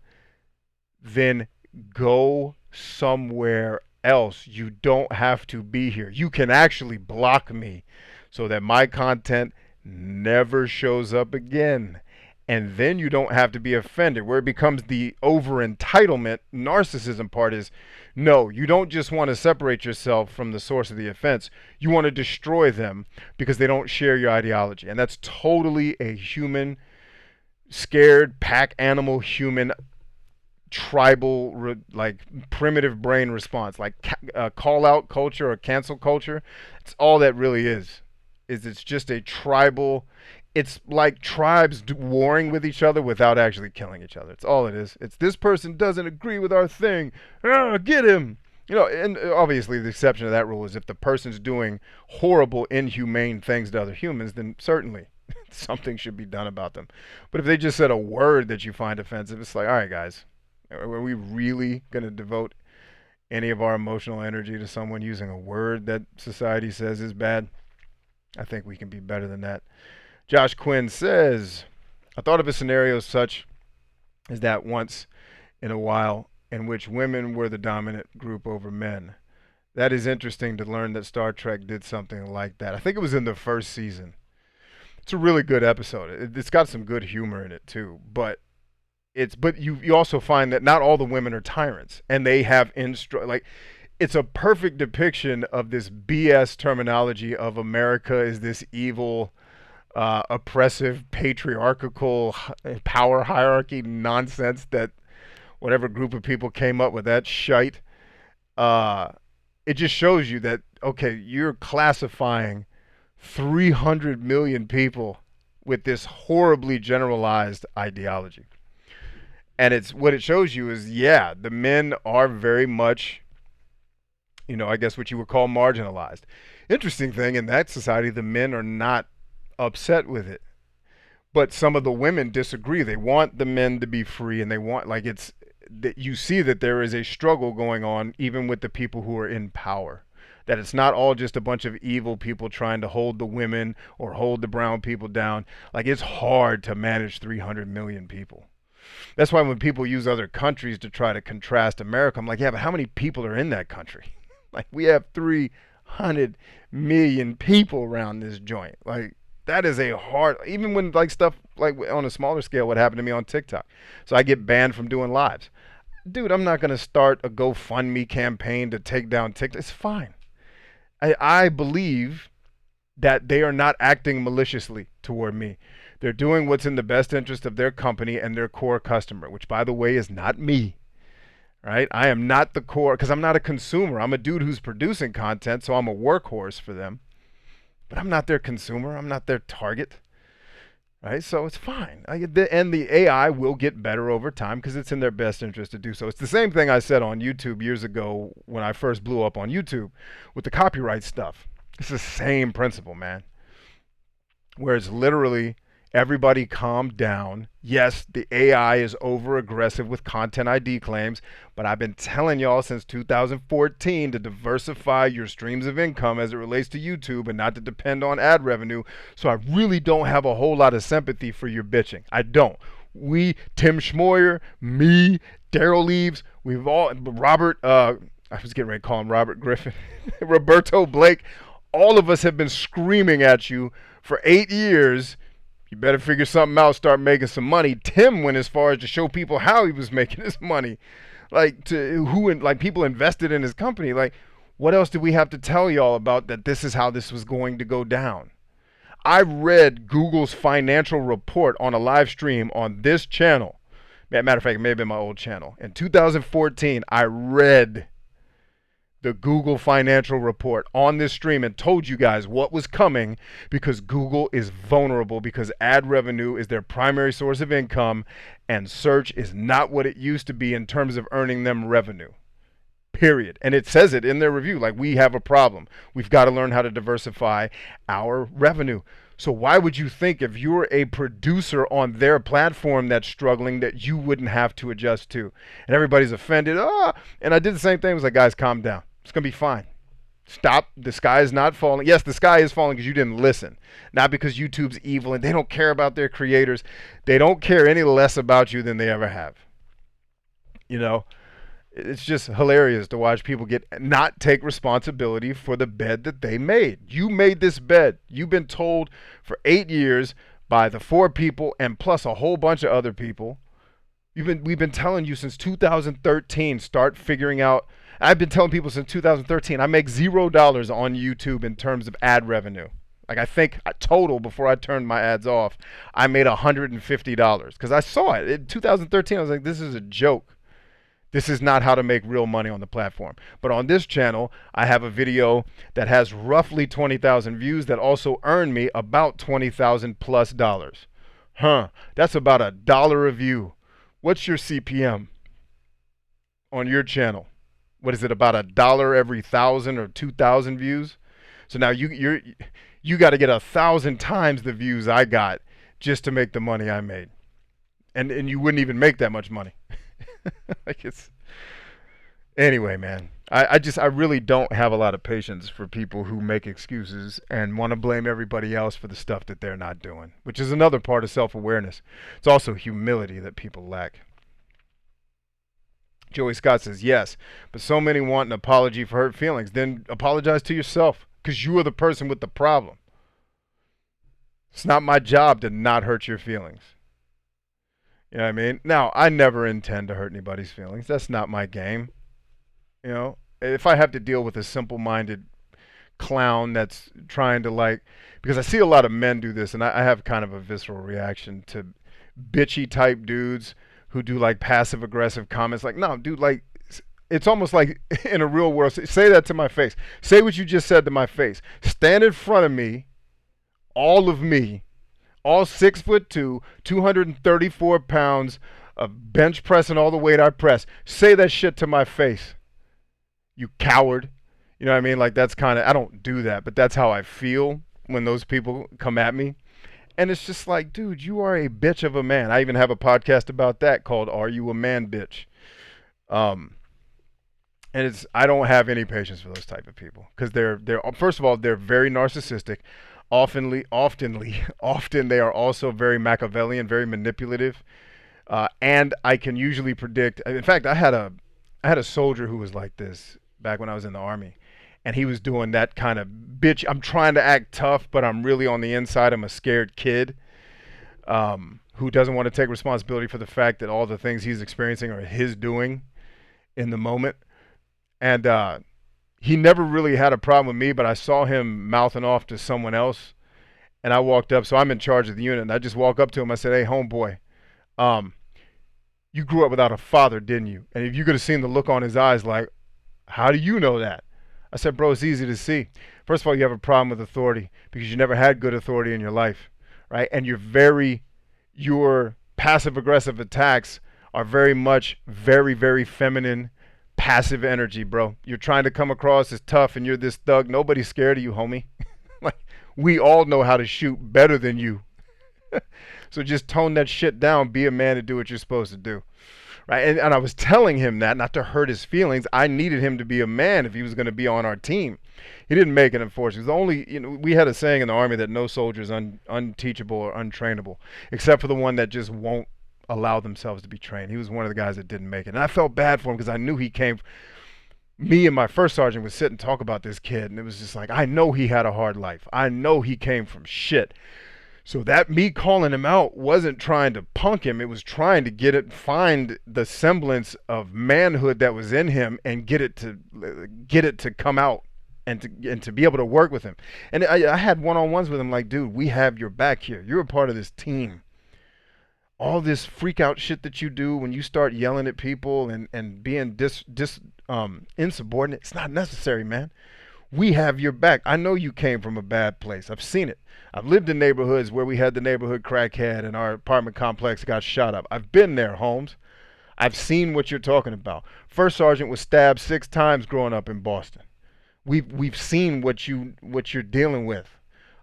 then go somewhere else, you don't have to be here. You can actually block me so that my content never shows up again. And then you don't have to be offended. Where it becomes the over entitlement narcissism part is, no, you don't just want to separate yourself from the source of the offense. You want to destroy them because they don't share your ideology. And that's totally a human, scared, pack animal, human, tribal, like primitive brain response, like call out culture or cancel culture. It's all that really is it's just a tribal. It's like tribes warring with each other without actually killing each other. It's all it is. It's this person doesn't agree with our thing. Get him. And obviously the exception to that rule is if the person's doing horrible, inhumane things to other humans, then certainly something should be done about them. But if they just said a word that you find offensive, it's like, all right, guys, are we really going to devote any of our emotional energy to someone using a word that society says is bad? I think we can be better than that. Josh Quinn says, I thought of a scenario such as that once in a while in which women were the dominant group over men. That is interesting to learn that Star Trek did something like that. I think it was in the first season. It's a really good episode. It's got some good humor in it too, but you also find that not all the women are tyrants, and they have it's a perfect depiction of this BS terminology of America is this evil, oppressive, patriarchal power hierarchy nonsense that whatever group of people came up with that shite. It just shows you that, okay, you're classifying 300 million people with this horribly generalized ideology. And it's what it shows you is, yeah, the men are very much, I guess what you would call marginalized. Interesting thing, in that society, the men are not upset with it. But some of the women disagree. They want the men to be free, and they want, it's that you see that there is a struggle going on even with the people who are in power. That it's not all just a bunch of evil people trying to hold the women or hold the brown people down. It's hard to manage 300 million people. That's why when people use other countries to try to contrast America, I'm like, yeah, but how many people are in that country? We have 300 million people around this joint. That is a hard, even when stuff on a smaller scale, what happened to me on TikTok. So I get banned from doing lives. Dude, I'm not going to start a GoFundMe campaign to take down TikTok. It's fine. I believe that they are not acting maliciously toward me. They're doing what's in the best interest of their company and their core customer, which, by the way, is not me. Right? I am not the core, because I'm not a consumer. I'm a dude who's producing content, so I'm a workhorse for them. But I'm not their consumer. I'm not their target. Right? So it's fine. And the AI will get better over time because it's in their best interest to do so. It's the same thing I said on YouTube years ago when I first blew up on YouTube with the copyright stuff. It's the same principle, man. Where it's literally, everybody calm down. Yes, the AI is over aggressive with content ID claims, but I've been telling y'all since 2014 to diversify your streams of income as it relates to YouTube and not to depend on ad revenue. So I really don't have a whole lot of sympathy for your bitching. I don't. Tim Schmoyer, me, Daryl Leaves, we've all, Robert, I was getting ready to call him Robert Griffin, Roberto Blake, all of us have been screaming at you for 8 years. You better figure something out, start making some money. Tim went as far as to show people how he was making his money. People invested in his company. What else do we have to tell y'all about that this is how this was going to go down? I read Google's financial report on a live stream on this channel. Matter of fact, it may have been my old channel. In 2014, I read the Google financial report on this stream and told you guys what was coming, because Google is vulnerable, because ad revenue is their primary source of income and search is not what it used to be in terms of earning them revenue. Period. And it says it in their review, we have a problem. We've got to learn how to diversify our revenue. So why would you think if you're a producer on their platform that's struggling that you wouldn't have to adjust to? And everybody's offended. And I did the same thing. I was like, guys, calm down. It's going to be fine. Stop. The sky is not falling. Yes, the sky is falling because you didn't listen. Not because YouTube's evil and they don't care about their creators. They don't care any less about you than they ever have. It's just hilarious to watch people not take responsibility for the bed that they made. You made this bed. You've been told for 8 years by the 4 people and plus a whole bunch of other people. We've been telling you since 2013. Start figuring out. I've been telling people since 2013. I make $0 on YouTube in terms of ad revenue. Like I think total before I turned my ads off, I made $150 because I saw it in 2013. I was like, this is a joke. This is not how to make real money on the platform. But on this channel, I have a video that has roughly 20,000 views that also earn me about 20,000 plus dollars. That's about $1 a view. What's your CPM on your channel? What is it, about $1 every 1,000 or 2,000 views? So now you got to get 1,000 times the views I got just to make the money I made, and you wouldn't even make that much money. Like it's anyway, man. I really don't have a lot of patience for people who make excuses and want to blame everybody else for the stuff that they're not doing, which is another part of self-awareness. It's also humility that people lack. Joey Scott says, yes, but so many want an apology for hurt feelings. Then apologize to yourself because you are the person with the problem. It's not my job to not hurt your feelings. You know what I mean? Now, I never intend to hurt anybody's feelings. That's not my game. You know, if I have to deal with a simple-minded clown that's trying to because I see a lot of men do this, and I have kind of a visceral reaction to bitchy type dudes who do passive aggressive comments. Like, no, dude, it's almost like in a real world, say that to my face. Say what you just said to my face. Stand in front of me, all of me, all 6'2", 234 pounds of bench pressing all the weight I press. Say that shit to my face, you coward. You know what I mean? That's kind of, I don't do that, but that's how I feel when those people come at me. And it's just like, dude, you are a bitch of a man. I even have a podcast about that called Are You a Man, Bitch? And I don't have any patience for those type of people because they're first of all, they're very narcissistic. Often they are also very Machiavellian, very manipulative. And I can usually predict. In fact, I had a soldier who was like this back when I was in the Army. And he was doing that kind of bitch. I'm trying to act tough, but I'm really on the inside. I'm a scared kid who doesn't want to take responsibility for the fact that all the things he's experiencing are his doing in the moment. And he never really had a problem with me, but I saw him mouthing off to someone else. And I walked up. So I'm in charge of the unit. And I just walk up to him. I said, hey, homeboy, you grew up without a father, didn't you? And if you could have seen the look on his eyes like, how do you know that? I said, bro, it's easy to see. First of all, you have a problem with authority because you never had good authority in your life, right? And your passive-aggressive attacks are very much very, very feminine, passive energy, bro. You're trying to come across as tough and you're this thug. Nobody's scared of you, homie. We all know how to shoot better than you. So just tone that shit down. Be a man and do what you're supposed to do. Right, and I was telling him that not to hurt his feelings. I needed him to be a man if he was going to be on our team. He didn't make it, unfortunately. We had a saying in the Army that no soldier is unteachable or untrainable, except for the one that just won't allow themselves to be trained. He was one of the guys that didn't make it, and I felt bad for him because I knew he came. Me and my first sergeant would sit and talk about this kid, and it was just like, I know he had a hard life. I know he came from shit. So that me calling him out wasn't trying to punk him. It was trying to find the semblance of manhood that was in him and get it to come out and to be able to work with him. And I had one-on-ones with him like, dude, we have your back here. You're a part of this team. All this freak out shit that you do when you start yelling at people and being insubordinate, it's not necessary, man. We have your back. I know you came from a bad place. I've seen it. I've lived in neighborhoods where we had the neighborhood crackhead and our apartment complex got shot up. I've been there, Holmes. I've seen what you're talking about. First sergeant was stabbed 6 times growing up in Boston. We've seen what you're dealing with.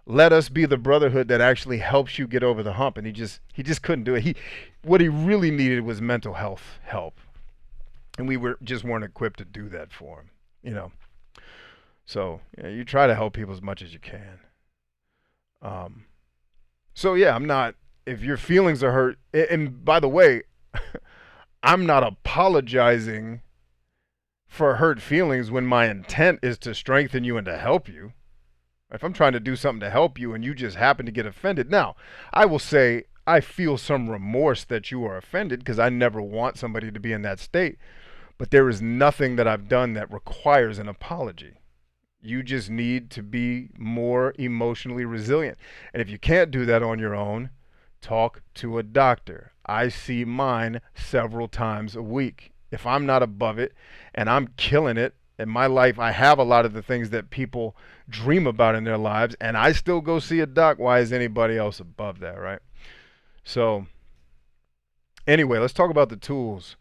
Let us be the brotherhood that actually helps you get over the hump. And he just couldn't do it. What he really needed was mental health help. And we just weren't equipped to do that for him, you know. So you try to help people as much as you can. So yeah, I'm not, if your feelings are hurt, and by the way, I'm not apologizing for hurt feelings when my intent is to strengthen you and to help you. If I'm trying to do something to help you and you just happen to get offended. Now, I will say I feel some remorse that you are offended because I never want somebody to be in that state. But there is nothing that I've done that requires an apology. You just need to be more emotionally resilient. And if you can't do that on your own, talk to a doctor. I see mine several times a week. If I'm not above it and I'm killing it in my life, I have a lot of the things that people dream about in their lives, and I still go see a doc. Why is anybody else above that, right? So, anyway, let's talk about the tools.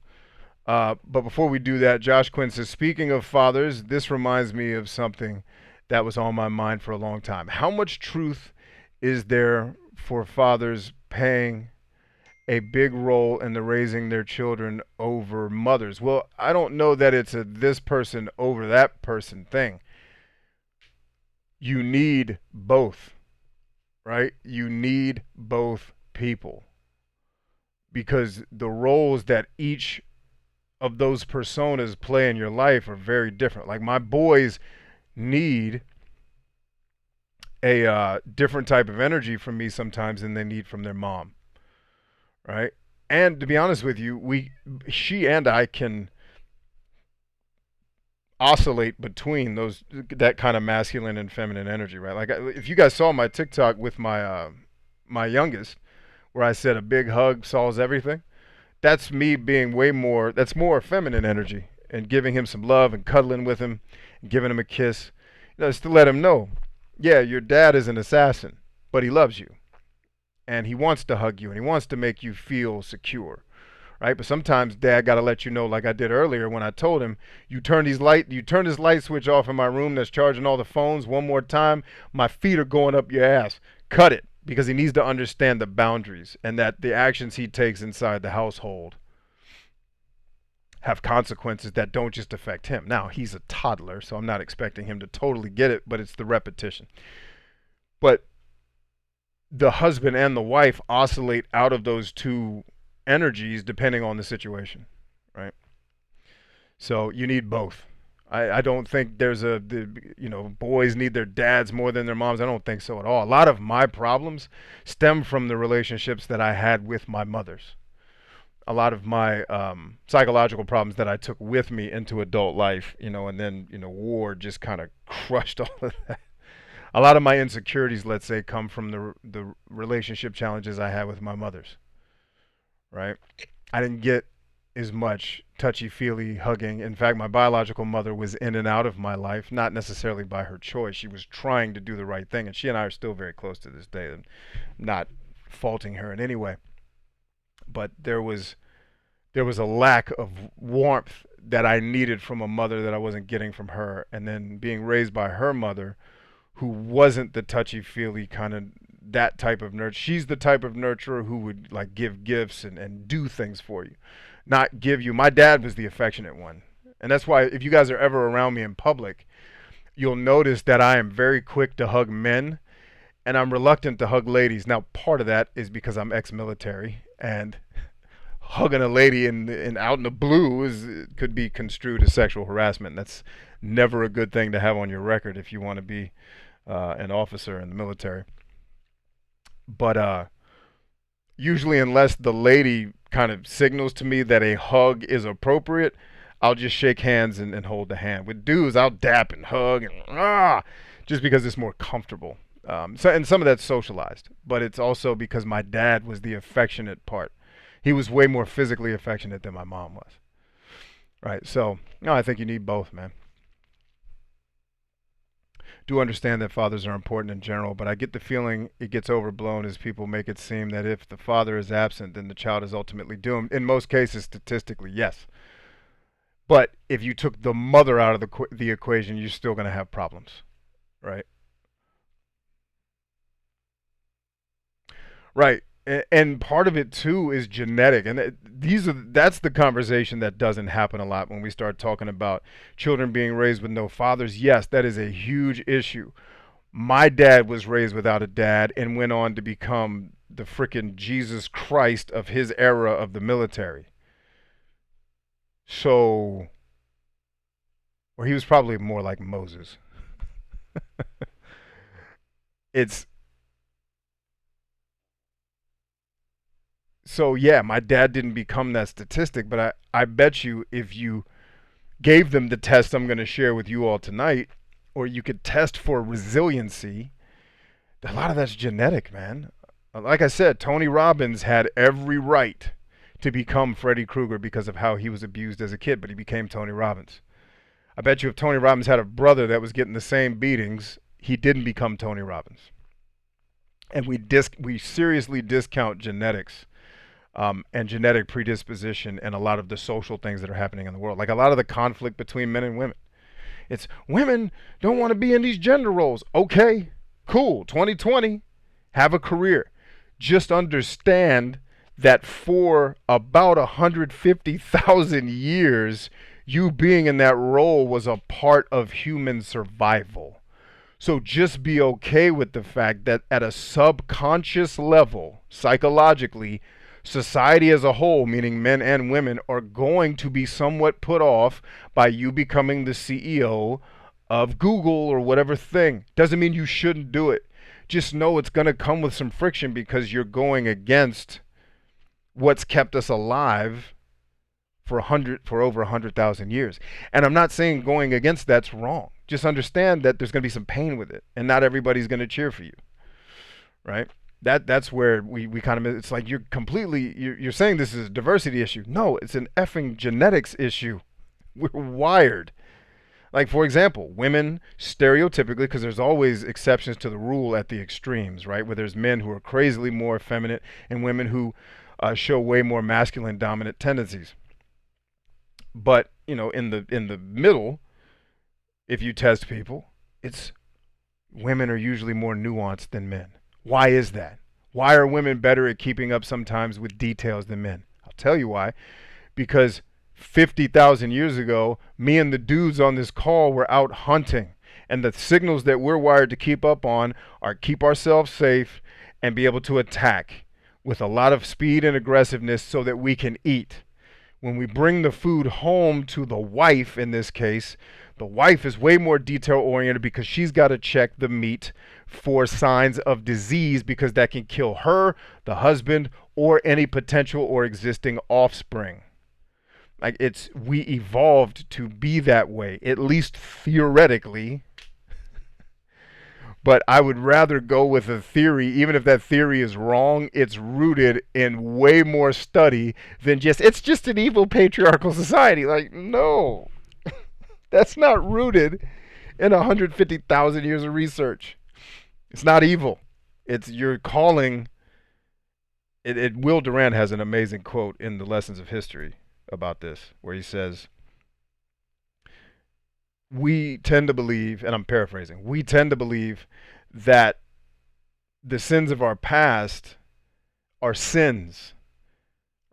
But before we do that, Josh Quinn says, speaking of fathers, this reminds me of something that was on my mind for a long time. How much truth is there for fathers playing a big role in the raising their children over mothers? Well, I don't know that it's a this person over that person thing. You need both, right? You need both people because the roles that each of those personas play in your life are very different. Like my boys need a different type of energy from me sometimes than they need from their mom, right? And to be honest with you, she and I can oscillate between that kind of masculine and feminine energy, right? Like if you guys saw my TikTok with my youngest, where I said a big hug solves everything, that's me being that's more feminine energy and giving him some love and cuddling with him and giving him a kiss. Just to let him know, yeah, your dad is an assassin, but he loves you and he wants to hug you and he wants to make you feel secure, right? But sometimes dad got to let you know, like I did earlier when I told him, you turn this light switch off in my room that's charging all the phones one more time, my feet are going up your ass. Cut it. Because he needs to understand the boundaries and that the actions he takes inside the household have consequences that don't just affect him. Now, he's a toddler, so I'm not expecting him to totally get it, but it's the repetition. But the husband and the wife oscillate out of those two energies depending on the situation, right? So you need both. I don't think boys need their dads more than their moms. I don't think so at all. A lot of my problems stem from the relationships that I had with my mothers. A lot of my psychological problems that I took with me into adult life, and then, war just kind of crushed all of that. A lot of my insecurities, let's say, come from the relationship challenges I had with my mothers, right? I didn't get as much touchy-feely hugging. In fact, my biological mother was in and out of my life, not necessarily by her choice. She was trying to do the right thing, and she and I are still very close to this day. I'm not faulting her in any way. But there was a lack of warmth that I needed from a mother that I wasn't getting from her. And then being raised by her mother, who wasn't the touchy-feely kind of that type of nurturer. She's the type of nurturer who would like give gifts and do things for you. Not give you. My dad was the affectionate one. And that's why if you guys are ever around me in public, you'll notice that I am very quick to hug men and I'm reluctant to hug ladies. Now, part of that is because I'm ex-military and hugging a lady in out in the blue could be construed as sexual harassment. That's never a good thing to have on your record if you want to be an officer in the military. But usually, unless the lady kind of signals to me that a hug is appropriate, I'll just shake hands and hold the hand. With dudes, I'll dap and hug and just because it's more comfortable. And some of that's socialized, but it's also because my dad was the affectionate part. He was way more physically affectionate than my mom was. Right, so no, I think you need both, man. Do understand that fathers are important in general, but I get the feeling it gets overblown as people make it seem that if the father is absent, then the child is ultimately doomed. In most cases, statistically, yes. But if you took the mother out of the equation, you're still going to have problems, right? Right. And part of it too is genetic, and that's the conversation that doesn't happen a lot when we start talking about children being raised with no fathers. Yes, that is a huge issue. My dad was raised without a dad and went on to become the frickin' Jesus Christ of his era of the military. So or he was probably more like Moses. It's so yeah, my dad didn't become that statistic, but I bet you if you gave them the test I'm going to share with you all tonight, or you could test for resiliency, a lot of that's genetic, man. Like I said, Tony Robbins had every right to become Freddy Krueger because of how he was abused as a kid, but he became Tony Robbins. I bet you if Tony Robbins had a brother that was getting the same beatings, he didn't become Tony Robbins. And we seriously discount genetics, and genetic predisposition and a lot of the social things that are happening in the world. Like a lot of the conflict between men and women. It's women don't want to be in these gender roles. Okay, cool. 2020, have a career. Just understand that for about 150,000 years, you being in that role was a part of human survival. So just be okay with the fact that at a subconscious level, psychologically, society as a whole, meaning men and women, are going to be somewhat put off by you becoming the CEO of Google or whatever thing. Doesn't mean you shouldn't do it. Just know it's going to come with some friction because you're going against what's kept us alive for over 100,000 years. And I'm not saying going against that's wrong. Just understand that there's going to be some pain with it, and not everybody's going to cheer for you, right? That's where we kind of, it's like you're saying this is a diversity issue. No, it's an effing genetics issue. We're wired. Like, for example, women stereotypically, because there's always exceptions to the rule at the extremes, right? Where there's men who are crazily more effeminate and women who show way more masculine dominant tendencies. But in the middle, if you test people, it's women are usually more nuanced than men. Why is that? Why are women better at keeping up sometimes with details than men? I'll tell you why. Because 50,000 years ago, me and the dudes on this call were out hunting. And the signals that we're wired to keep up on are keep ourselves safe and be able to attack with a lot of speed and aggressiveness so that we can eat. When we bring the food home to the wife, in this case, the wife is way more detail oriented because she's got to check the meat for signs of disease because that can kill her, the husband, or any potential or existing offspring. Like we evolved to be that way, at least theoretically. But I would rather go with a theory, even if that theory is wrong, it's rooted in way more study than it's just an evil patriarchal society. Like, no, that's not rooted in 150,000 years of research. It's not evil. It's you're calling it. Will Durant has an amazing quote in the Lessons of History about this, where he says, we tend to believe, and I'm paraphrasing, we tend to believe that the sins of our past are sins,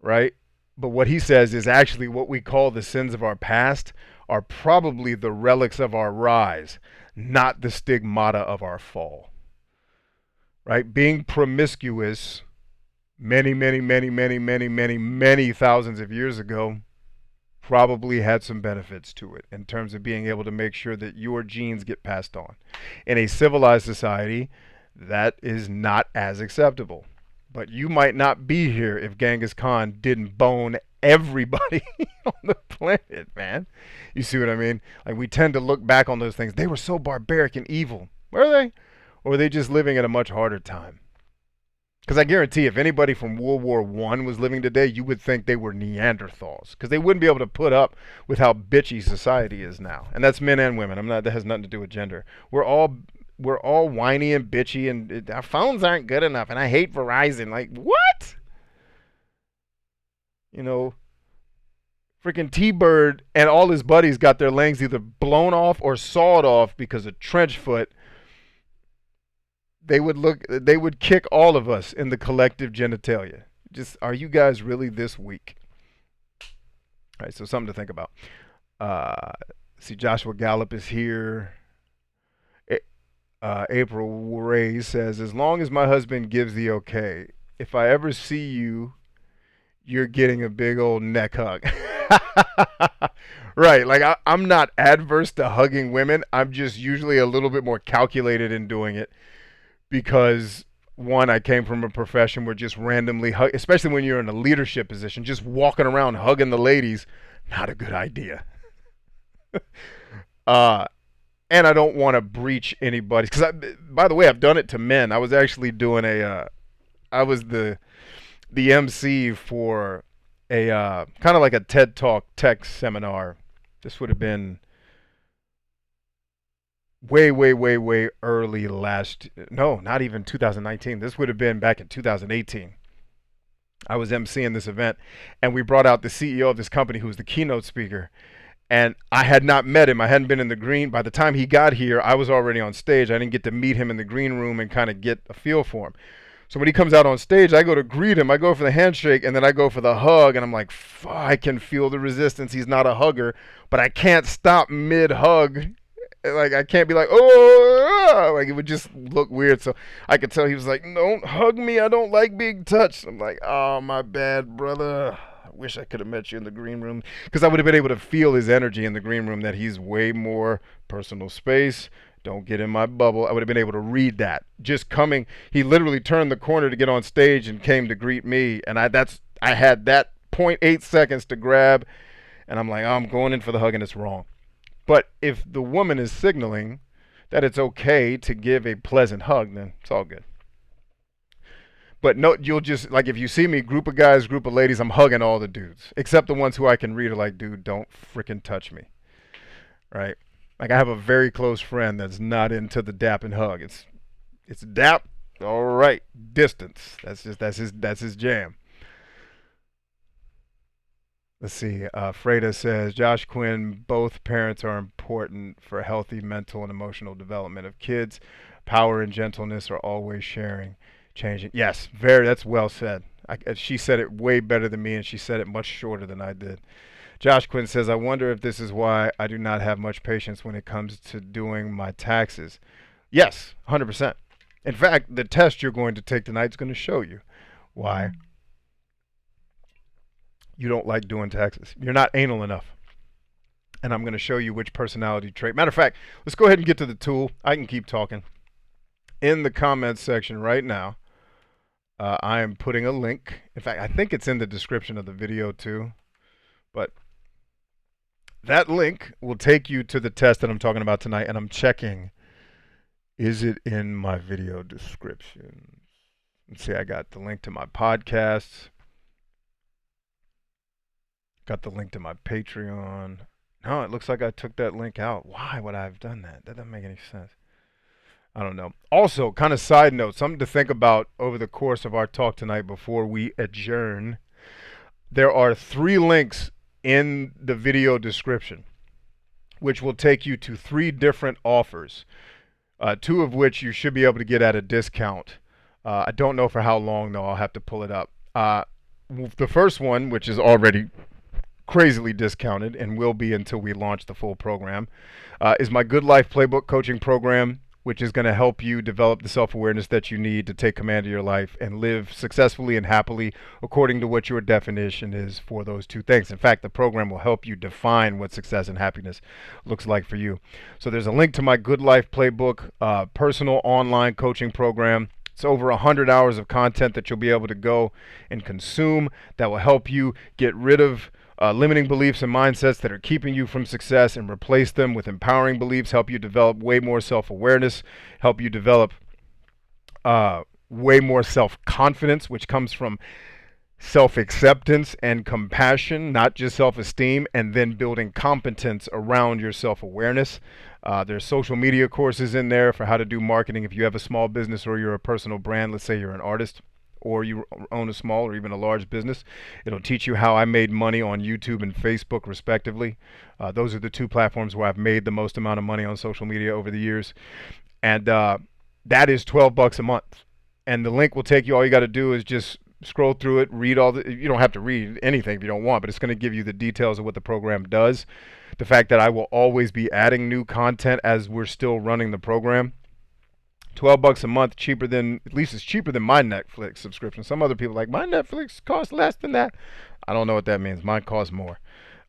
right? But what he says is actually what we call the sins of our past are probably the relics of our rise, not the stigmata of our fall, right? Being promiscuous many, many, many, many, many, many, many thousands of years ago probably had some benefits to it in terms of being able to make sure that your genes get passed on. In a civilized society, that is not as acceptable. But you might not be here if Genghis Khan didn't bone everybody on the planet, man. You see what I mean? Like, we tend to look back on those things. They were so barbaric and evil. Were they? Or were they just living at a much harder time? Because I guarantee if anybody from World War I was living today, you would think they were Neanderthals. Because they wouldn't be able to put up with how bitchy society is now. And that's men and women. That has nothing to do with gender. We're all whiny and bitchy, and our phones aren't good enough, and I hate Verizon. Like, what? Freaking T-Bird and all his buddies got their legs either blown off or sawed off because of trench foot. They would kick all of us in the collective genitalia. Just, are you guys really this weak? All right, so something to think about. See, Joshua Gallup is here. April Ray says, as long as my husband gives the okay, if I ever see you, you're getting a big old neck hug. Right. Like I'm not adverse to hugging women. I'm just usually a little bit more calculated in doing it because one, I came from a profession where just randomly hug, especially when you're in a leadership position, just walking around hugging the ladies, not a good idea. Uh, and I don't want to breach anybody's. Because by the way, I've done it to men. I was actually doing I was the MC for a kind of like a TED Talk tech seminar. This would have been way, way, way, way early last. No, not even 2019. This would have been back in 2018. I was emceeing this event, and we brought out the CEO of this company who was the keynote speaker. And I had not met him. I hadn't been in the green. By the time he got here, I was already on stage. I didn't get to meet him in the green room and kind of get a feel for him. So when he comes out on stage, I go to greet him. I go for the handshake, and then I go for the hug. And I'm like, I can feel the resistance. He's not a hugger, but I can't stop mid-hug. Like, I can't be like, oh, like, it would just look weird. So I could tell he was like, don't hug me. I don't like being touched. I'm like, oh, my bad, brother. I wish I could have met you in the green room because I would have been able to feel his energy in the green room that he's way more personal space. Don't get in my bubble. I would have been able to read that. Just coming, he literally turned the corner to get on stage and came to greet me. And I had that point 0.8 seconds to grab. And I'm like, oh, I'm going in for the hug and it's wrong. But if the woman is signaling that it's okay to give a pleasant hug, then it's all good. But no, you'll just, like, if you see me, group of guys, group of ladies, I'm hugging all the dudes, except the ones who I can read are like, dude, don't freaking touch me, right? Like, I have a very close friend that's not into the dap and hug. It's dap, all right, distance. That's his jam. Let's see. Freda says, Josh Quinn, both parents are important for healthy mental and emotional development of kids. Power and gentleness are always sharing, changing. Yes, that's well said. She said it way better than me, and she said it much shorter than I did. Josh Quinn says, I wonder if this is why I do not have much patience when it comes to doing my taxes. Yes, 100%. In fact, the test you're going to take tonight is going to show you why you don't like doing taxes. You're not anal enough. And I'm going to show you which personality trait. Matter of fact, let's go ahead and get to the tool. I can keep talking. In the comments section right now, I am putting a link. In fact, I think it's in the description of the video too. But that link will take you to the test that I'm talking about tonight. And I'm checking, is it in my video description? Let's see, I got the link to my podcasts. Got the link to my Patreon. No, it looks like I took that link out. Why would I have done that? That doesn't make any sense. I don't know. Also, kind of side note, something to think about over the course of our talk tonight before we adjourn. There are 3 links in the video description, which will take you to 3 different offers, 2 of which you should be able to get at a discount. I don't know for how long, though. I'll have to pull it up. The first one, which is already crazily discounted and will be until we launch the full program, is my Good Life Playbook coaching program, which is going to help you develop the self-awareness that you need to take command of your life and live successfully and happily according to what your definition is for those 2 things. In fact, the program will help you define what success and happiness looks like for you. So there's a link to my Good Life Playbook personal online coaching program. It's over 100 hours of content that you'll be able to go and consume that will help you get rid of limiting beliefs and mindsets that are keeping you from success and replace them with empowering beliefs, help you develop way more self-awareness, help you develop way more self-confidence, which comes from self-acceptance and compassion, not just self-esteem, and then building competence around your self-awareness. There's social media courses in there for how to do marketing if you have a small business or you're a personal brand. Let's say you're an artist or you own a small or even a large business. It'll teach you how I made money on YouTube and Facebook, respectively. Those are the 2 platforms where I've made the most amount of money on social media over the years. And that is $12 a month. And the link will take you, all you got to do is just scroll through it, read you don't have to read anything if you don't want, but it's going to give you the details of what the program does. The fact that I will always be adding new content as we're still running the program. $12 a month, cheaper than, at least it's cheaper than my Netflix subscription. Some other people are like, my Netflix costs less than that. I don't know what that means. Mine costs more.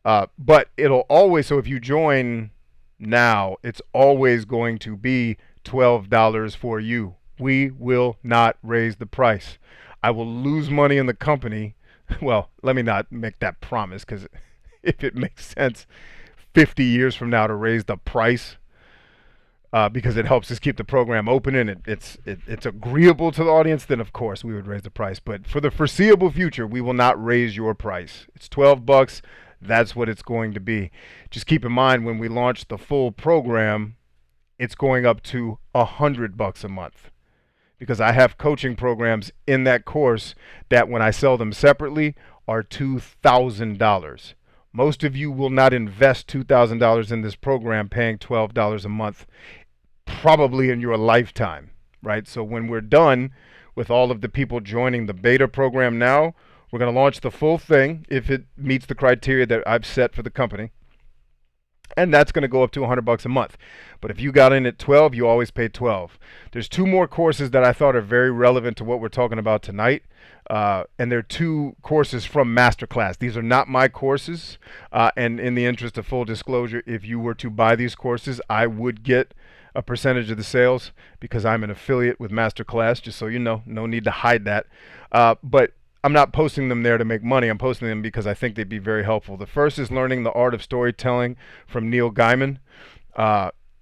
But it'll always, so if you join now, it's always going to be $12 for you. We will not raise the price. I will lose money in the company. Well, let me not make that promise, because if it makes sense 50 years from now to raise the price, because it helps us keep the program open and it's agreeable to the audience, then of course we would raise the price. But for the foreseeable future, we will not raise your price. It's $12. That's what it's going to be. Just keep in mind, when we launch the full program, it's going up to $100 a month, because I have coaching programs in that course that, when I sell them separately, are $2,000. Most of you will not invest $2,000 in this program paying $12 a month, probably in your lifetime, right? So when we're done with all of the people joining the beta program now, we're going to launch the full thing if it meets the criteria that I've set for the company. And that's going to go up to $100 a month. But if you got in at 12, you always pay 12. There's two more courses that I thought are very relevant to what we're talking about tonight. And they're two courses from Masterclass. These are not my courses. And in the interest of full disclosure, if you were to buy these courses, I would get a percentage of the sales, because I'm an affiliate with Masterclass, just so you know. No need to hide that. But I'm not posting them there to make money. I'm posting them because I think they'd be very helpful. The first is Learning the Art of Storytelling from Neil Gaiman.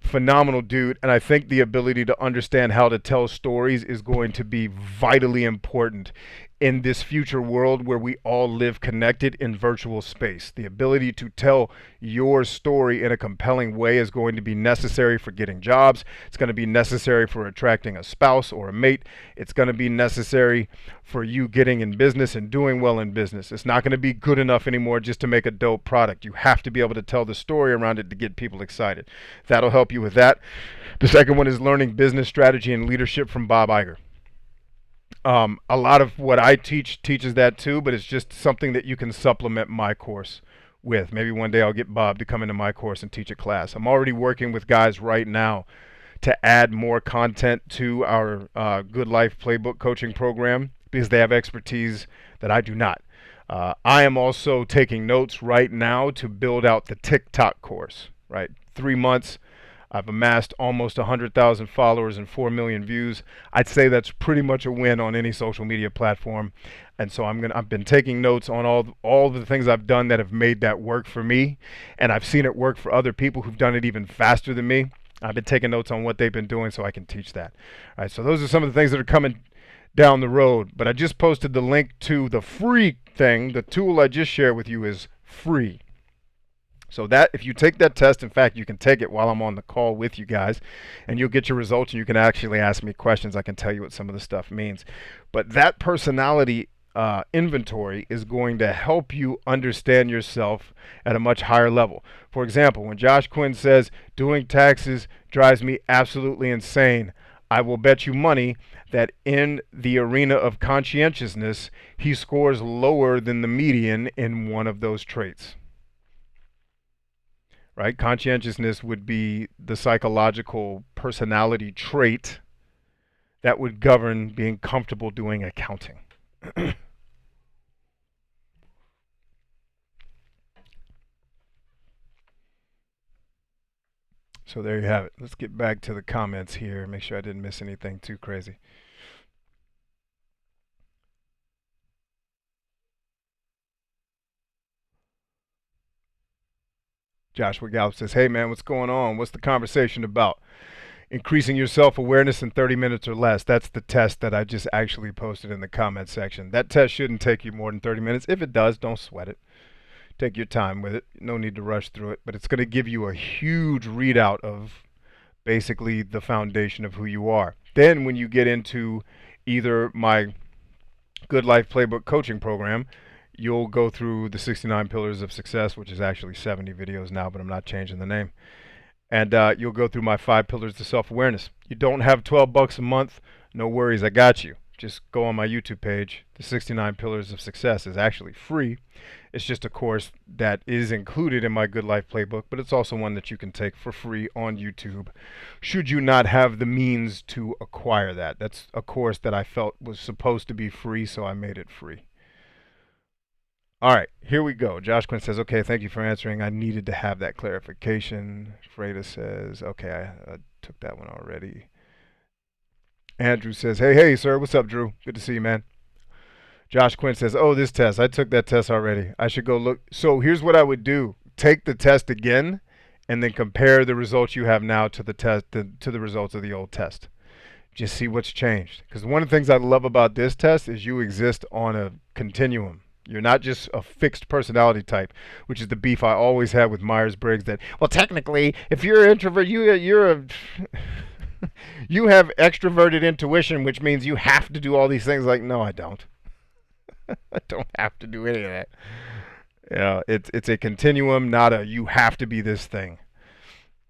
Phenomenal dude. And I think the ability to understand how to tell stories is going to be vitally important in this future world where we all live connected in virtual space. The ability to tell your story in a compelling way is going to be necessary for getting jobs. It's going to be necessary for attracting a spouse or a mate. It's going to be necessary for you getting in business and doing well in business. It's not going to be good enough anymore just to make a dope product. You have to be able to tell the story around it to get people excited. That'll help you with that. The second one is Learning Business Strategy and Leadership from Bob Iger. A lot of what I teach teaches that too, but it's just something that you can supplement my course with. Maybe one day I'll get Bob to come into my course and teach a class. I'm already working with guys right now to add more content to our Good Life Playbook coaching program, because they have expertise that I do not. I am also taking notes right now to build out the TikTok course, right? 3 months. I've amassed almost 100,000 followers and 4 million views. I'd say that's pretty much a win on any social media platform. And so I've been taking notes on all the things I've done that have made that work for me. And I've seen it work for other people who've done it even faster than me. I've been taking notes on what they've been doing so I can teach that. All right, so those are some of the things that are coming down the road. But I just posted the link to the free thing. The tool I just shared with you is free. So that, if you take that test, in fact, you can take it while I'm on the call with you guys, and you'll get your results, and you can actually ask me questions. I can tell you what some of the stuff means. But that personality inventory is going to help you understand yourself at a much higher level. For example, when Josh Quinn says, doing taxes drives me absolutely insane, I will bet you money that in the arena of conscientiousness, he scores lower than the median in one of those traits. Right? Conscientiousness would be the psychological personality trait that would govern being comfortable doing accounting. So there you have it. Let's get back to the comments here. Make sure I didn't miss anything too crazy. Joshua Gallup says, hey man, what's going on? What's the conversation about? Increasing your self-awareness in 30 minutes or less. That's the test that I just actually posted in the comment section. That test shouldn't take you more than 30 minutes. If it does, don't sweat it. Take your time with it. No need to rush through it. But it's going to give you a huge readout of basically the foundation of who you are. Then when you get into either my Good Life Playbook coaching program, you'll go through the 69 Pillars of Success, which is actually 70 videos now, but I'm not changing the name. And you'll go through my 5 pillars to self-awareness. You don't have $12 a month, no worries, I got you. Just go on my YouTube page. The 69 Pillars of Success is actually free. It's just a course that is included in my Good Life Playbook, but it's also one that you can take for free on YouTube, should you not have the means to acquire that. That's a course that I felt was supposed to be free, so I made it free. All right, here we go. Josh Quinn says, okay, thank you for answering. I needed to have that clarification. Freda says, okay, I took that one already. Andrew says, hey, sir. What's up, Drew? Good to see you, man. Josh Quinn says, oh, this test. I took that test already. I should go look. So here's what I would do. Take the test again and then compare the results you have now to the test to the results of the old test. Just see what's changed. Because one of the things I love about this test is you exist on a continuum. You're not just a fixed personality type, which is the beef I always had with Myers-Briggs. That, well, technically, if you're an introvert, you're a you have extroverted intuition, which means you have to do all these things. Like, no, I don't. I don't have to do any of that. Yeah, it's a continuum, not a you have to be this thing.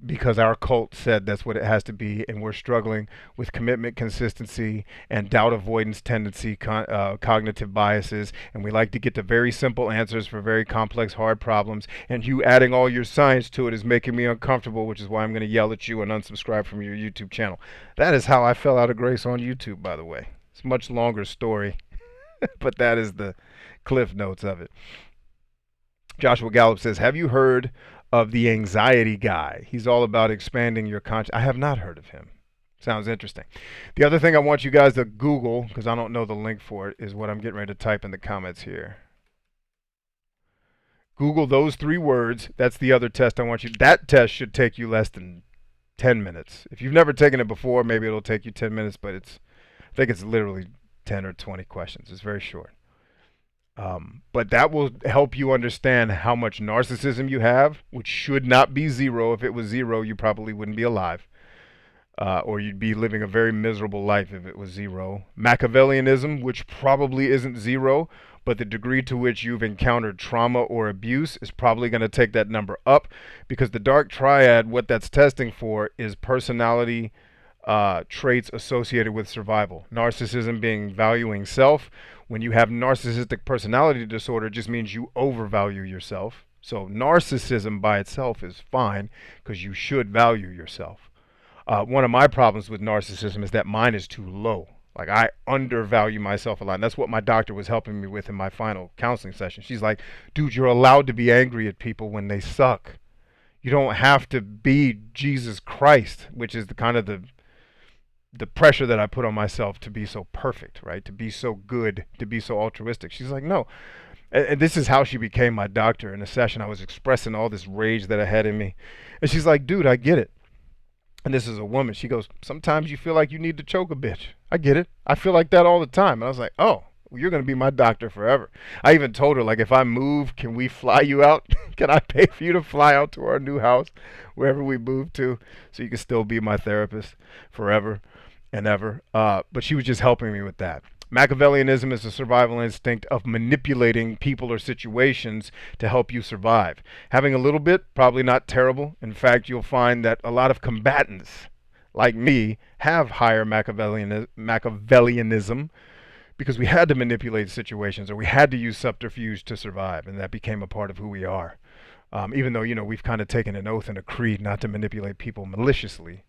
Because our cult said that's what it has to be, and we're struggling with commitment, consistency, and doubt avoidance tendency, cognitive biases, and we like to get to very simple answers for very complex, hard problems, and you adding all your science to it is making me uncomfortable, which is why I'm going to yell at you and unsubscribe from your YouTube channel. That is how I fell out of grace on YouTube, by the way. It's a much longer story, but that is the cliff notes of it. Joshua Gallup says, have you heard of the anxiety guy? He's all about expanding your conscious. I have not heard of him. Sounds interesting. The other thing I want you guys to Google, because I don't know the link for it, is what I'm getting ready to type in the comments here. Google those 3 words. That's the other test I want you. That test should take you less than 10 minutes. If you've never taken it before, maybe it'll take you 10 minutes, but I think it's literally 10 or 20 questions. It's very short. But that will help you understand how much narcissism you have, which should not be 0. If it was 0, you probably wouldn't be alive. Or you'd be living a very miserable life if it was 0. Machiavellianism, which probably isn't 0, but the degree to which you've encountered trauma or abuse is probably going to take that number up, because the dark triad, what that's testing for is personality traits associated with survival. Narcissism being valuing self. When you have narcissistic personality disorder, it just means you overvalue yourself. So narcissism by itself is fine because you should value yourself. One of my problems with narcissism is that mine is too low. Like, I undervalue myself a lot. And that's what my doctor was helping me with in my final counseling session. She's like, dude, you're allowed to be angry at people when they suck. You don't have to be Jesus Christ, which is the kind of the pressure that I put on myself to be so perfect, right? To be so good, to be so altruistic. She's like, no. And this is how she became my doctor. In a session, I was expressing all this rage that I had in me. And she's like, dude, I get it. And this is a woman. She goes, sometimes you feel like you need to choke a bitch. I get it. I feel like that all the time. And I was like, oh, well, you're going to be my doctor forever. I even told her, like, if I move, can we fly you out? Can I pay for you to fly out to our new house, wherever we move to, so you can still be my therapist forever and ever? But she was just helping me with that. Machiavellianism is a survival instinct of manipulating people or situations to help you survive. Having a little bit, probably not terrible. In fact, you'll find that a lot of combatants, like me, have higher Machiavellianism because we had to manipulate situations, or we had to use subterfuge to survive, and that became a part of who we are. Even though, we've kind of taken an oath and a creed not to manipulate people maliciously,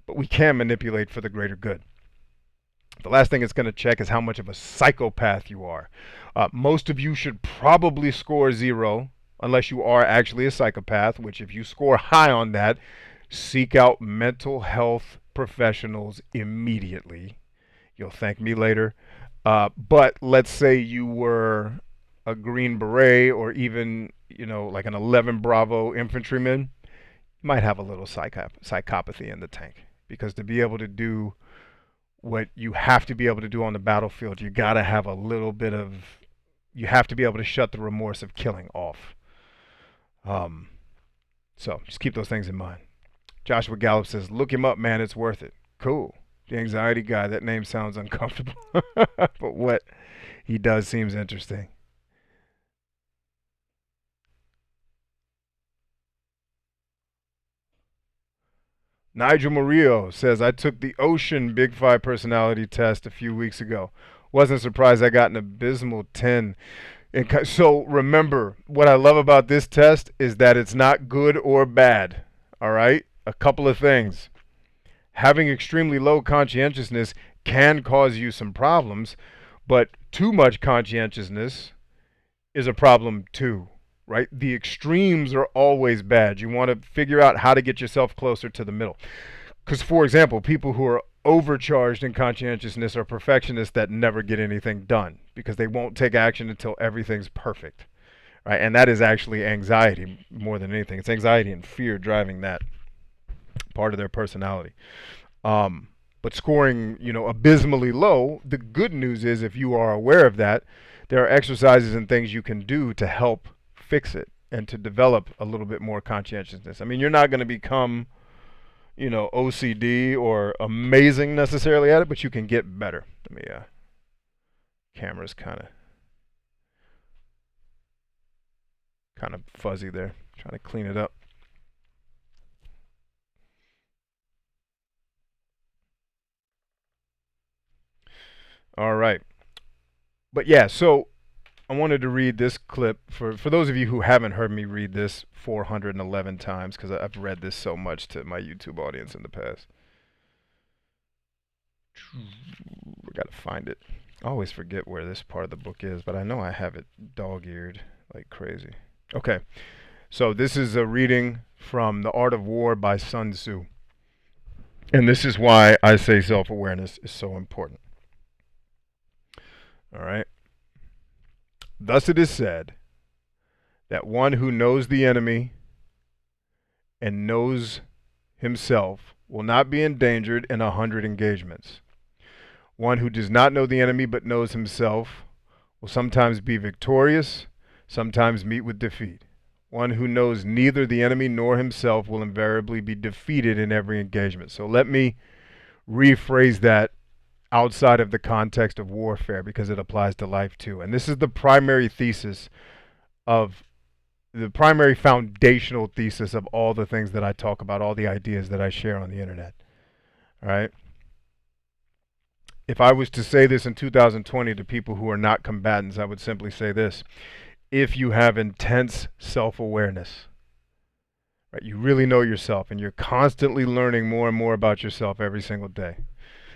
but we can manipulate for the greater good. The last thing it's going to check is how much of a psychopath you are. Most of you should probably score 0, unless you are actually a psychopath, which if you score high on that, seek out mental health professionals immediately. You'll thank me later. But let's say you were a Green Beret, or even, like an 11 Bravo infantryman, you might have a little psychopathy in the tank. Because to be able to do what you have to be able to do on the battlefield, you got to have a little bit of, you have to be able to shut the remorse of killing off. So just keep those things in mind. Joshua Gallup says, look him up, man, it's worth it. Cool. The anxiety guy, that name sounds uncomfortable. But what he does seems interesting. Nigel Murillo says, I took the Ocean Big 5 personality test a few weeks ago. Wasn't surprised I got an abysmal 10. So remember, what I love about this test is that it's not good or bad. All right? A couple of things. Having extremely low conscientiousness can cause you some problems, but too much conscientiousness is a problem too, right? The extremes are always bad. You want to figure out how to get yourself closer to the middle. Because, for example, people who are overcharged in conscientiousness are perfectionists that never get anything done because they won't take action until everything's perfect, right? And that is actually anxiety more than anything. It's anxiety and fear driving that part of their personality. But scoring, abysmally low, the good news is if you are aware of that, there are exercises and things you can do to help fix it and to develop a little bit more conscientiousness. I mean, you're not going to become, OCD or amazing necessarily at it, but you can get better. Let me, camera's kind of fuzzy there. Trying to clean it up. All right. But yeah, so I wanted to read this clip for those of you who haven't heard me read this 411 times because I've read this so much to my YouTube audience in the past. I gotta find it. I always forget where this part of the book is, but I know I have it dog-eared like crazy. Okay, so this is a reading from The Art of War by Sun Tzu. And this is why I say self-awareness is so important. All right. Thus it is said that one who knows the enemy and knows himself will not be endangered in 100 engagements. One who does not know the enemy but knows himself will sometimes be victorious, sometimes meet with defeat. One who knows neither the enemy nor himself will invariably be defeated in every engagement. So let me rephrase that outside of the context of warfare because it applies to life too. And this is the primary thesis of the primary foundational thesis of all the things that I talk about, all the ideas that I share on the internet. All right. If I was to say this in 2020 to people who are not combatants, I would simply say this. If you have intense self-awareness, right, you really know yourself and you're constantly learning more and more about yourself every single day.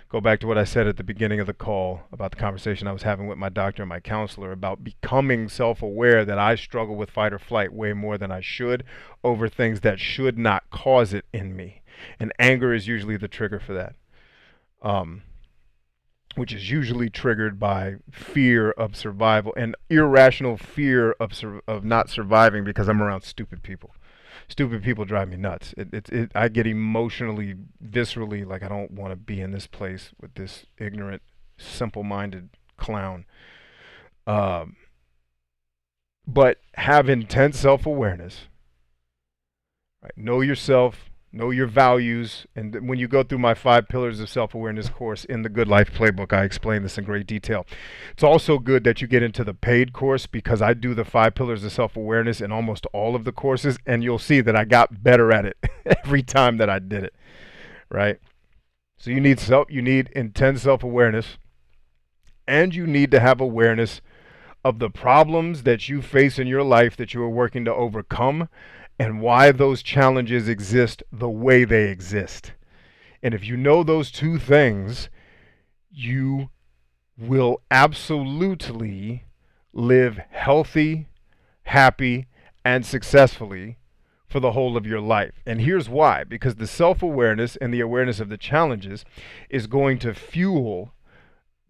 Go back to what I said at the beginning of the call about the conversation I was having with my doctor and my counselor about becoming self-aware that I struggle with fight or flight way more than I should over things that should not cause it in me. And anger is usually the trigger for that, which is usually triggered by fear of survival and irrational fear of not surviving because I'm around stupid people. Stupid people drive me nuts. I get emotionally, viscerally, like I don't want to be in this place with this ignorant, simple-minded clown. But have intense self-awareness. Right? Know yourself, know your values, and when you go through my 5 pillars of self-awareness course in the Good Life Playbook, I explain this in great detail. It's also good that you get into the paid course because I do the 5 pillars of self-awareness in almost all of the courses, and you'll see that I got better at it every time that I did it, right? So you need intense self-awareness, and you need to have awareness of the problems that you face in your life that you are working to overcome and why those challenges exist the way they exist. And if you know those 2 things, you will absolutely live healthy, happy, and successfully for the whole of your life. And here's why. Because the self-awareness and the awareness of the challenges is going to fuel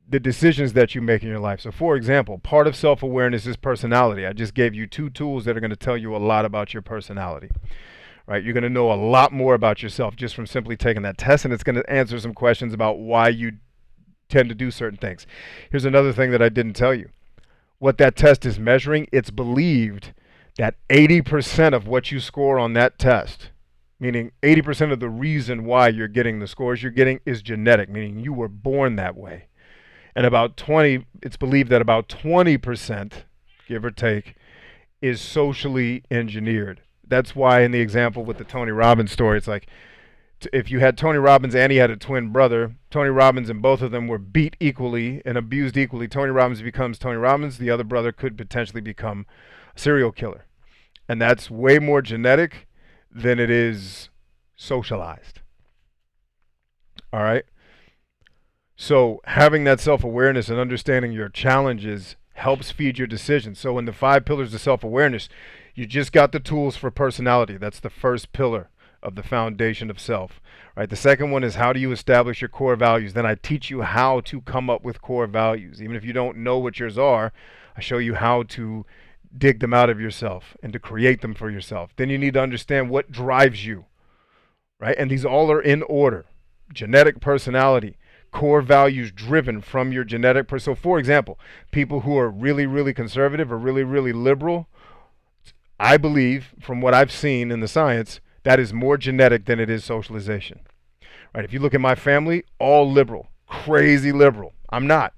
the decisions that you make in your life. So for example, part of self-awareness is personality. I just gave you 2 tools that are going to tell you a lot about your personality. Right? You're going to know a lot more about yourself just from simply taking that test, and it's going to answer some questions about why you tend to do certain things. Here's another thing that I didn't tell you. What that test is measuring, it's believed that 80% of what you score on that test, meaning 80% of the reason why you're getting the scores you're getting is genetic, meaning you were born that way. And it's believed that about 20%, give or take, is socially engineered. That's why in the example with the Tony Robbins story, it's like if you had Tony Robbins and he had a twin brother, Tony Robbins and both of them were beat equally and abused equally. Tony Robbins becomes Tony Robbins. The other brother could potentially become a serial killer. And that's way more genetic than it is socialized. All right? So having that self-awareness and understanding your challenges helps feed your decisions. So in the 5 pillars of self-awareness, you just got the tools for personality. That's the first pillar of the foundation of self. Right? The second one is how do you establish your core values? Then I teach you how to come up with core values. Even if you don't know what yours are, I show you how to dig them out of yourself and to create them for yourself. Then you need to understand what drives you, right? And these all are in order. Genetic personality, core values driven from your genetic. So for example, people who are really, really conservative or really, really liberal, I believe from what I've seen in the science, that is more genetic than it is socialization. Right? If you look at my family, all liberal, crazy liberal. I'm not.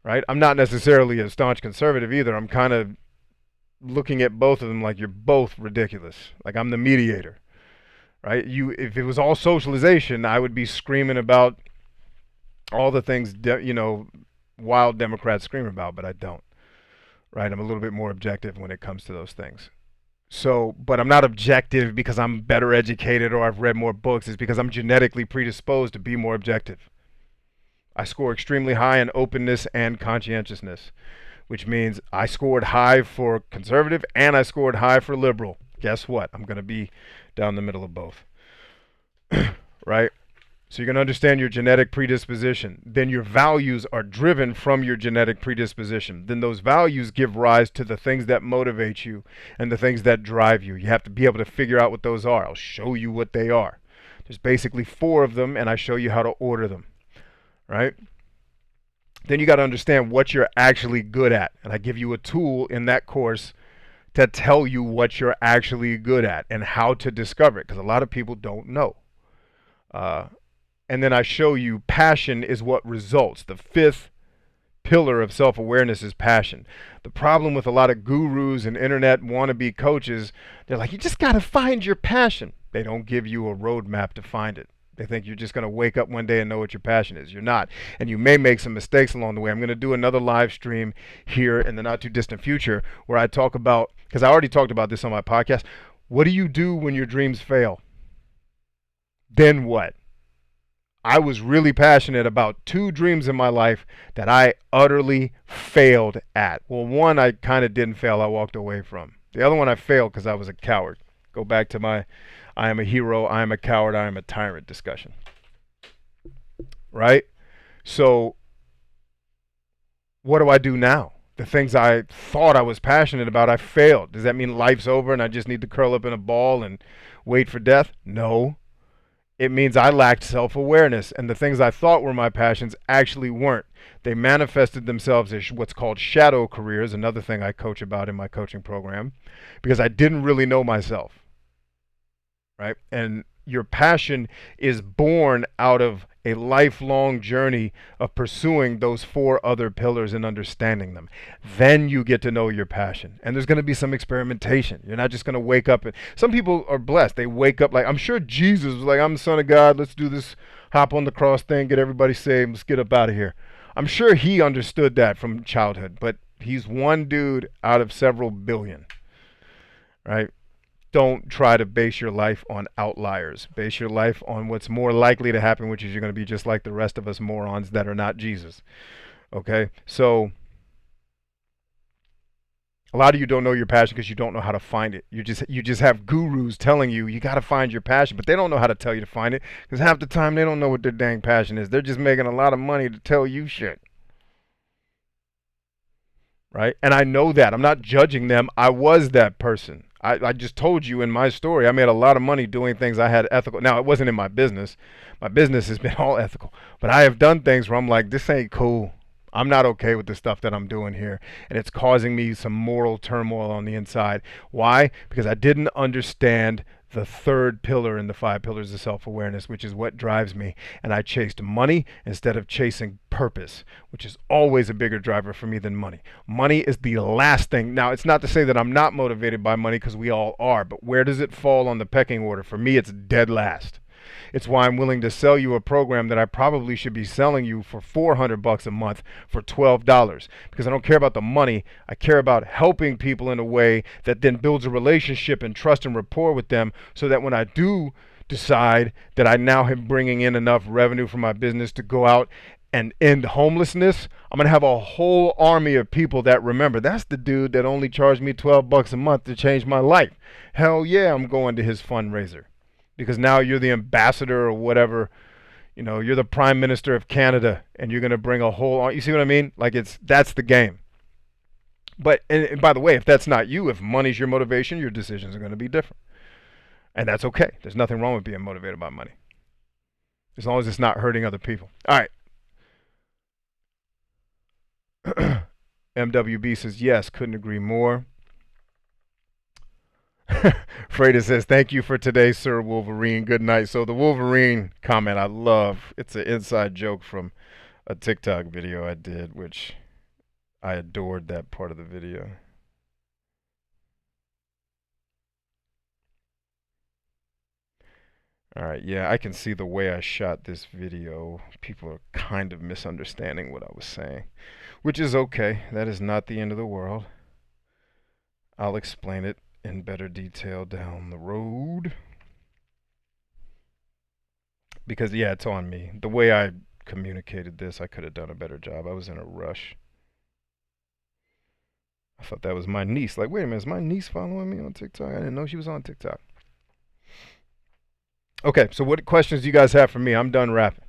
Right? I'm not necessarily a staunch conservative either. I'm kind of looking at both of them like you're both ridiculous. Like I'm the mediator. Right? If it was all socialization, I would be screaming about all the things wild Democrats scream about, but I don't. Right? I'm a little bit more objective when it comes to those things. So, but I'm not objective because I'm better educated or I've read more books. It's because I'm genetically predisposed to be more objective. I score extremely high in openness and conscientiousness, which means I scored high for conservative and I scored high for liberal. Guess what? I'm going to be down the middle of both. Right? So you're going to understand your genetic predisposition. Then your values are driven from your genetic predisposition. Then those values give rise to the things that motivate you and the things that drive you. You have to be able to figure out what those are. I'll show you what they are. There's basically 4 of them, and I show you how to order them. Right? Then you got to understand what you're actually good at. And I give you a tool in that course to tell you what you're actually good at and how to discover it, because a lot of people don't know. And then I show you passion is what results. The 5th pillar of self-awareness is passion. The problem with a lot of gurus and internet wannabe coaches, they're like, you just got to find your passion. They don't give you a roadmap to find it. They think you're just going to wake up one day and know what your passion is. You're not. And you may make some mistakes along the way. I'm going to do another live stream here in the not too distant future where I talk about, because I already talked about this on my podcast, what do you do when your dreams fail? Then what? I was really passionate about 2 dreams in my life that I utterly failed at. Well, one I kind of didn't fail. I walked away from. The other one I failed because I was a coward. Go back to my I am a hero, I am a coward, I am a tyrant discussion. Right? So what do I do now? The things I thought I was passionate about, I failed. Does that mean life's over and I just need to curl up in a ball and wait for death? No. It means I lacked self-awareness, and the things I thought were my passions actually weren't. They manifested themselves as what's called shadow careers, another thing I coach about in my coaching program, because I didn't really know myself, right? And your passion is born out of a lifelong journey of pursuing those 4 other pillars and understanding them. Then you get to know your passion. And there's going to be some experimentation. You're not just going to wake up. Some people are blessed. They wake up like, I'm sure Jesus was like, I'm the son of God. Let's do this hop on the cross thing, get everybody saved. Let's get up out of here. I'm sure he understood that from childhood. But he's one dude out of several billion. Right? Don't try to base your life on outliers. Base your life on what's more likely to happen, which is you're going to be just like the rest of us morons that are not Jesus. Okay? So a lot of you don't know your passion because you don't know how to find it. You just have gurus telling you got to find your passion, but they don't know how to tell you to find it because half the time they don't know what their dang passion is. They're just making a lot of money to tell you shit. Right? And I know that. I'm not judging them. I was that person. I just told you in my story, I made a lot of money doing things I had ethical. Now, it wasn't in my business. My business has been all ethical. But I have done things where I'm like, this ain't cool. I'm not okay with the stuff that I'm doing here. And it's causing me some moral turmoil on the inside. Why? Because I didn't understand the 3rd pillar in the 5 pillars of self-awareness, which is what drives me. And I chased money instead of chasing purpose, which is always a bigger driver for me than money. Money is the last thing. Now, it's not to say that I'm not motivated by money, because we all are, but where does it fall on the pecking order? For me, it's dead last. It's why I'm willing to sell you a program that I probably should be selling you for $400 a month for $12, because I don't care about the money. I care about helping people in a way that then builds a relationship and trust and rapport with them, so that when I do decide that I now am bringing in enough revenue for my business to go out and end homelessness, I'm gonna have a whole army of people that remember that's the dude that only charged me $12 a month to change my life. Hell yeah, I'm going to his fundraiser because now you're the ambassador or whatever. You know, you're the prime minister of Canada, and you're gonna bring a whole. You see what I mean? Like that's the game. But and by the way, if that's not you, if money's your motivation, your decisions are gonna be different, and that's okay. There's nothing wrong with being motivated by money as long as it's not hurting other people. All right. MWB says yes, couldn't agree more. Freda says, thank you for today, Sir Wolverine. Good night. So the Wolverine comment I love. It's an inside joke from a TikTok video I did, which I adored that part of the video. All right, yeah, I can see the way I shot this video. People are kind of misunderstanding what I was saying, which is okay. That is not the end of the world. I'll explain it in better detail down the road. Because, yeah, it's on me. The way I communicated this, I could have done a better job. I was in a rush. I thought that was my niece. Like, wait a minute, is my niece following me on TikTok? I didn't know she was on TikTok. Okay, so what questions do you guys have for me? I'm done rapping.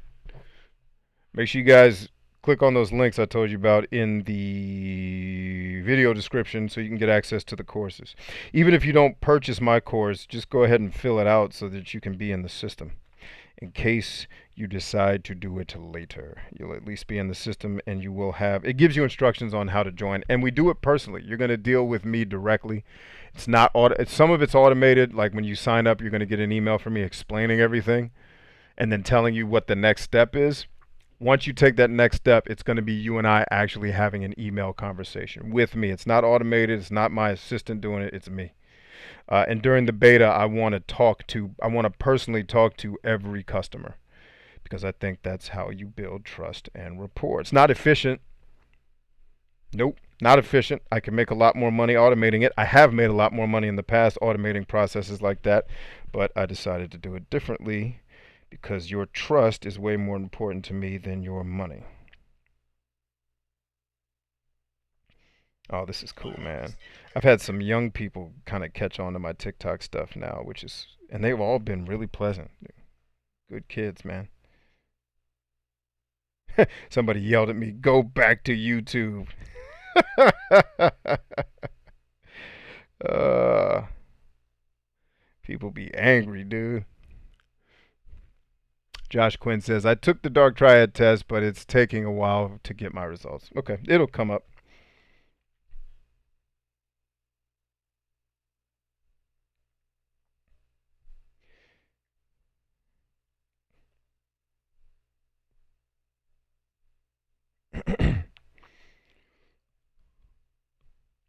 Make sure you guys click on those links I told you about in the video description so you can get access to the courses. Even if you don't purchase my course, just go ahead and fill it out so that you can be in the system. In case you decide to do it later, you'll at least be in the system, and you will have, it gives you instructions on how to join, and we do it personally. You're going to deal with me directly. It's not some of it's automated. Like when you sign up, you're going to get an email from me explaining everything and then telling you what the next step is. Once you take that next step, it's going to be you and I actually having an email conversation with me. It's not automated. It's not my assistant doing it. It's me. And during the beta, I want to personally talk to every customer because I think that's how you build trust and rapport. It's not efficient. Nope, not efficient. I can make a lot more money automating it. I have made a lot more money in the past automating processes like that, but I decided to do it differently because your trust is way more important to me than your money. Oh, this is cool, man. I've had some young people kind of catch on to my TikTok stuff now, and they've all been really pleasant. Good kids, man. Somebody yelled at me, go back to YouTube. uh, People be angry, dude. Josh Quinn says, I took the Dark Triad test, but it's taking a while to get my results. Okay, it'll come up.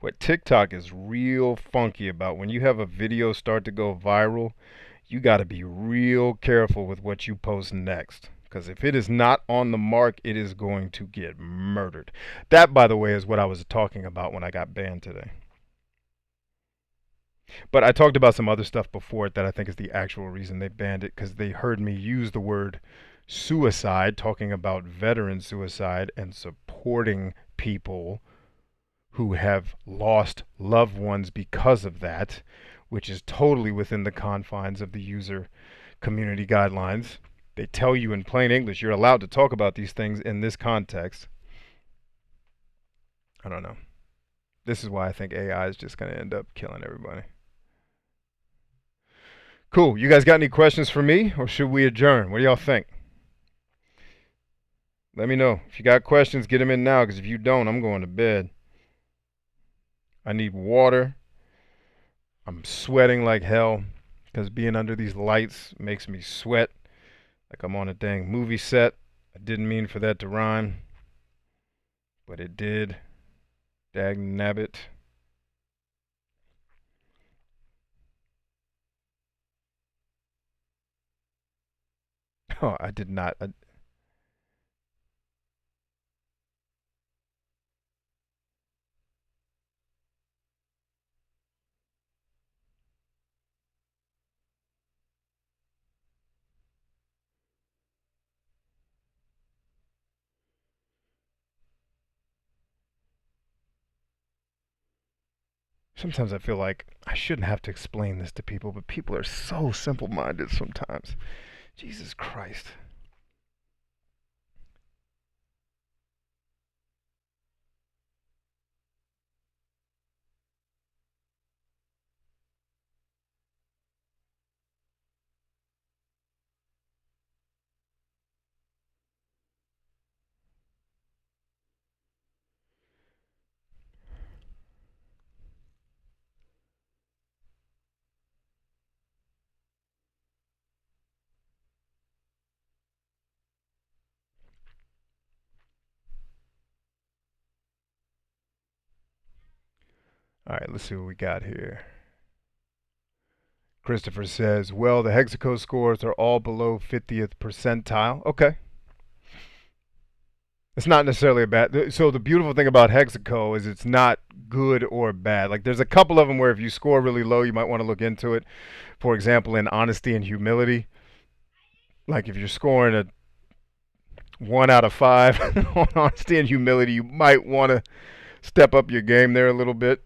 What TikTok is real funky about, when you have a video start to go viral, you got to be real careful with what you post next. Because if it is not on the mark, it is going to get murdered. That, by the way, is what I was talking about when I got banned today. But I talked about some other stuff before it that I think is the actual reason they banned it, because they heard me use the word suicide, talking about veteran suicide and supporting people who have lost loved ones because of that, which is totally within the confines of the user community guidelines. They tell you in plain English you're allowed to talk about these things in this context. I don't know. This is why I think AI is just going to end up killing everybody. Cool. You guys got any questions for me, or should we adjourn? What do y'all think? Let me know. If you got questions, get them in now, because if you don't, I'm going to bed. I need water. I'm sweating like hell because being under these lights makes me sweat like I'm on a dang movie set. I didn't mean for that to rhyme, but it did. Dag nabbit. Oh, I did not. Sometimes I feel like I shouldn't have to explain this to people, but people are so simple-minded sometimes. Jesus Christ. All right, let's see what we got here. Christopher says, well, the Hexaco scores are all below 50th percentile. Okay. It's not necessarily a bad. So the beautiful thing about Hexaco is it's not good or bad. Like there's a couple of them where if you score really low, you might want to look into it. For example, in honesty and humility. Like if you're scoring a 1 out of 5 on honesty and humility, you might want to step up your game there a little bit.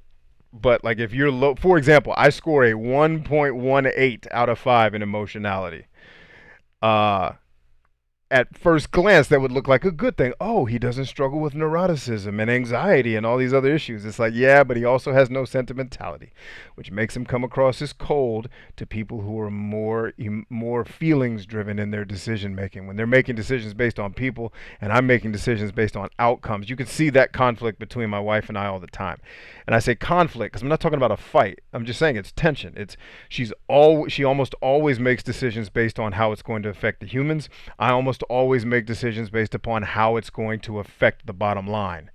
But like if you're low, for example, I score a 1.18 out of 5 in emotionality. Uh, at first glance, that would look like a good thing. Oh, he doesn't struggle with neuroticism and anxiety and all these other issues. It's like, yeah, but he also has no sentimentality, which makes him come across as cold to people who are more feelings driven in their decision making. When they're making decisions based on people and I'm making decisions based on outcomes, you can see that conflict between my wife and I all the time. And I say conflict because I'm not talking about a fight. I'm just saying it's tension. She almost always makes decisions based on how it's going to affect the humans. I almost always make decisions based upon how it's going to affect the bottom line.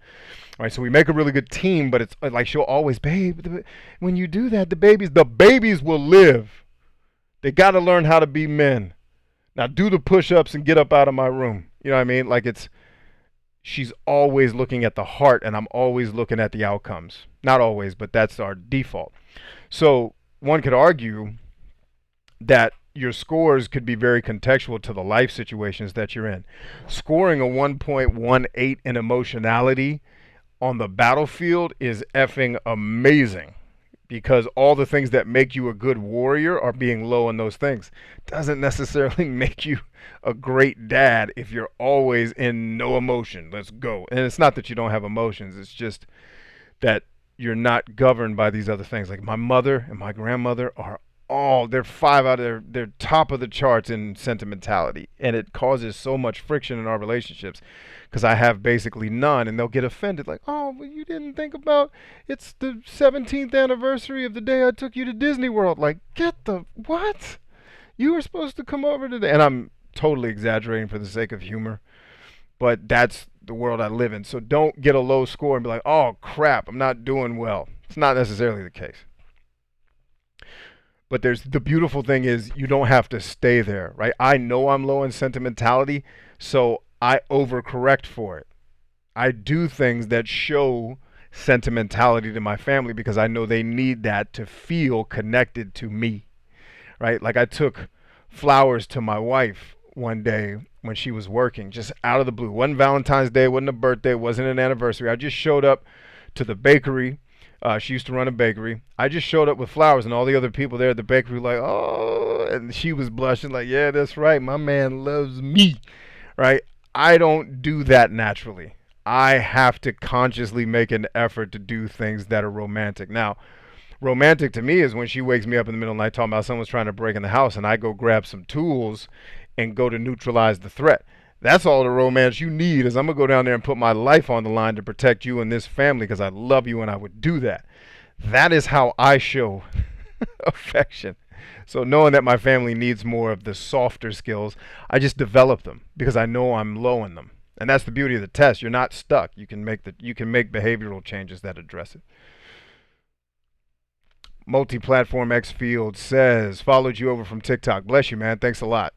All right, so we make a really good team, but it's like she'll always, babe, when you do that, the babies will live. They got to learn how to be men. Now do the push-ups and get up out of my room. You know what I mean? Like she's always looking at the heart and I'm always looking at the outcomes. Not always, but that's our default. So one could argue that your scores could be very contextual to the life situations that you're in. Scoring a 1.18 in emotionality on the battlefield is effing amazing because all the things that make you a good warrior are being low in those things. Doesn't necessarily make you a great dad if you're always in no emotion. Let's go. And it's not that you don't have emotions, it's just that you're not governed by these other things. Like my mother and my grandmother are they're 5 out of they're top of the charts in sentimentality, and it causes so much friction in our relationships because I have basically none, and they'll get offended like, oh, well, you didn't think about it's the 17th anniversary of the day I took you to Disney World. Like, get the what? You were supposed to come over today. And I'm totally exaggerating for the sake of humor, but that's the world I live in. So don't get a low score and be like, oh crap, I'm not doing well. It's not necessarily the case. But there's the beautiful thing is you don't have to stay there, right? I know I'm low in sentimentality, so I overcorrect for it. I do things that show sentimentality to my family because I know they need that to feel connected to me, right? Like I took flowers to my wife one day when she was working, just out of the blue. Wasn't Valentine's Day, wasn't a birthday, wasn't an anniversary. I just showed up to the bakery. She used to run a bakery. I just showed up with flowers, and all the other people there at the bakery were like, oh, and she was blushing like, yeah, that's right. My man loves me, right? I don't do that naturally. I have to consciously make an effort to do things that are romantic. Now, romantic to me is when she wakes me up in the middle of the night talking about someone's trying to break in the house and I go grab some tools and go to neutralize the threat. That's all the romance you need is I'm going to go down there and put my life on the line to protect you and this family because I love you and I would do that. That is how I show affection. So knowing that my family needs more of the softer skills, I just develop them because I know I'm low in them. And that's the beauty of the test. You're not stuck. You can make behavioral changes that address it. Multi-platform X Field says, followed you over from TikTok. Bless you, man. Thanks a lot.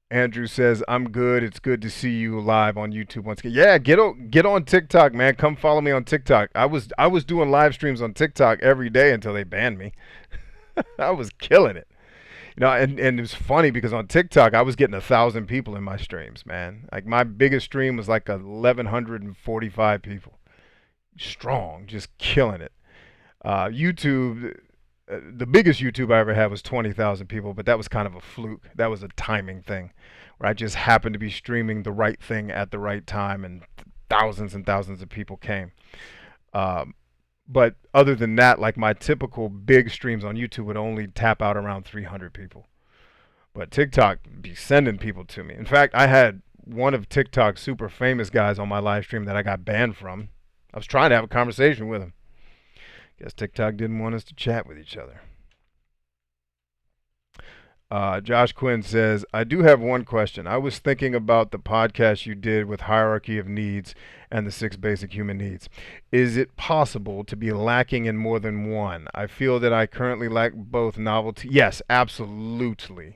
Andrew says, I'm good. It's good to see you live on YouTube once again. Yeah, get on TikTok, man. Come follow me on TikTok. I was doing live streams on TikTok every day until they banned me. I was killing it. You know, and it was funny because on TikTok I was getting 1,000 people in my streams, man. Like my biggest stream was like 1,145 people. strong, just killing it. YouTube, the biggest YouTube I ever had was 20,000 people, but that was kind of a fluke. That was a timing thing where I just happened to be streaming the right thing at the right time, and thousands of people came. Um, but other than that, like my typical big streams on YouTube would only tap out around 300 people. But TikTok be sending people to me. In fact, I had one of TikTok's super famous guys on my live stream that I got banned from. I was trying to have a conversation with him. Guess TikTok didn't want us to chat with each other. Josh Quinn says, I do have one question. I was thinking about the podcast you did with Hierarchy of Needs and the six basic human needs. Is it possible to be lacking in more than one? I feel that I currently lack both novelty. Yes, absolutely.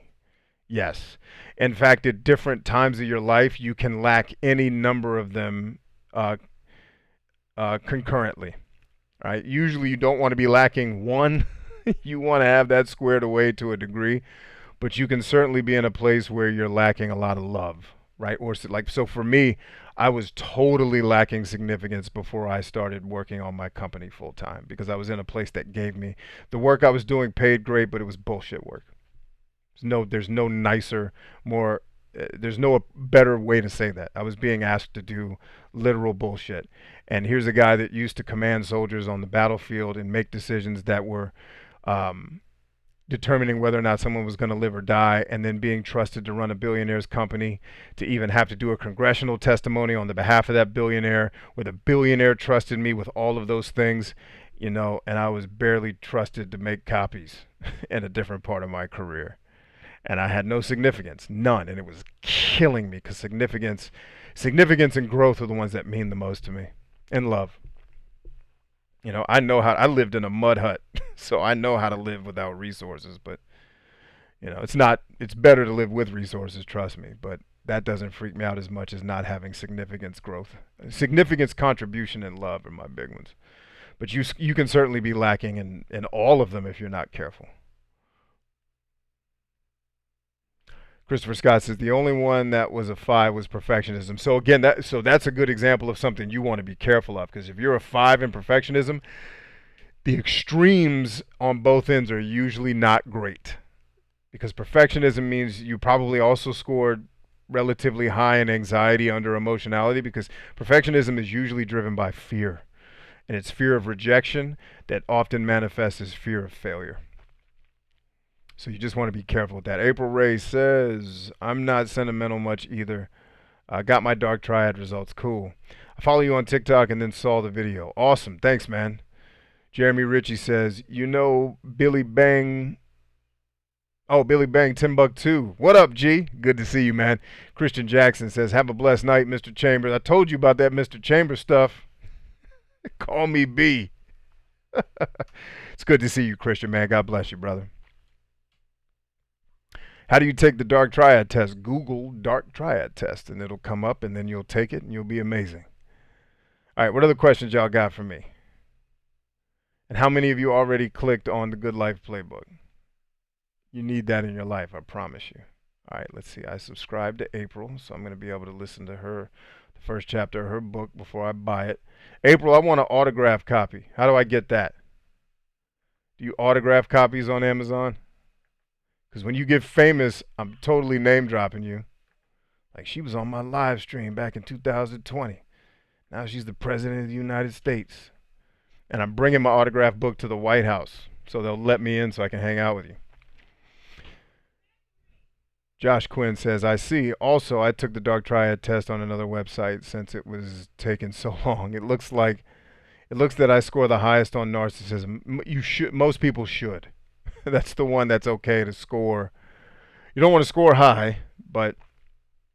Yes. In fact, at different times of your life, you can lack any number of them uh, concurrently. Right? Usually, you don't want to be lacking one. You want to have that squared away to a degree, but you can certainly be in a place where you're lacking a lot of love, right? Or like so for me, I was totally lacking significance before I started working on my company full time because I was in a place that gave me the work I was doing paid great, but it was bullshit work. There's no nicer, more there's no better way to say that. I was being asked to do literal bullshit. And here's a guy that used to command soldiers on the battlefield and make decisions that were um, determining whether or not someone was going to live or die, and then being trusted to run a billionaire's company, to even have to do a congressional testimony on the behalf of that billionaire, where the billionaire trusted me with all of those things, and I was barely trusted to make copies in a different part of my career. And I had no significance, none, and it was killing me because significance and growth are the ones that mean the most to me, and love. I know how. I lived in a mud hut, so I know how to live without resources. But it's not. It's better to live with resources. Trust me. But that doesn't freak me out as much as not having significance, growth, significance, contribution, and love are my big ones. But you can certainly be lacking in all of them if you're not careful. Christopher Scott says the only one that was a 5 was perfectionism. So again, that's a good example of something you want to be careful of, because if you're a 5 in perfectionism, the extremes on both ends are usually not great. Because perfectionism means you probably also scored relatively high in anxiety under emotionality, because perfectionism is usually driven by fear. And it's fear of rejection that often manifests as fear of failure. So you just want to be careful with that. April Ray says, I'm not sentimental much either. I got my dark triad results. Cool. I follow you on TikTok and then saw the video. Awesome. Thanks, man. Jeremy Ritchie says, Billy Bang. Oh, Billy Bang Timbuktu. What up, G? Good to see you, man. Christian Jackson says, have a blessed night, Mr. Chambers. I told you about that Mr. Chambers stuff. Call me B. It's good to see you, Christian, man. God bless you, brother. How do you take the dark triad test? Google dark triad test and it'll come up, and then you'll take it and you'll be amazing. All right, what other questions y'all got for me? And how many of you already clicked on the Good Life Playbook? You need that in your life, I promise you. All right, let's see. I subscribed to April, so I'm going to be able to listen to the first chapter of her book before I buy it. April, I want an autograph copy. How do I get that? Do you autograph copies on Amazon? Because when you get famous, I'm totally name dropping you. Like, she was on my live stream back in 2020. Now she's the president of the United States. And I'm bringing my autograph book to the White House, so they'll let me in so I can hang out with you. Josh Quinn says, I see. Also, I took the Dark Triad test on another website since it was taking so long. It looks that I score the highest on narcissism. Most people should. That's the one that's okay to score. You don't want to score high, but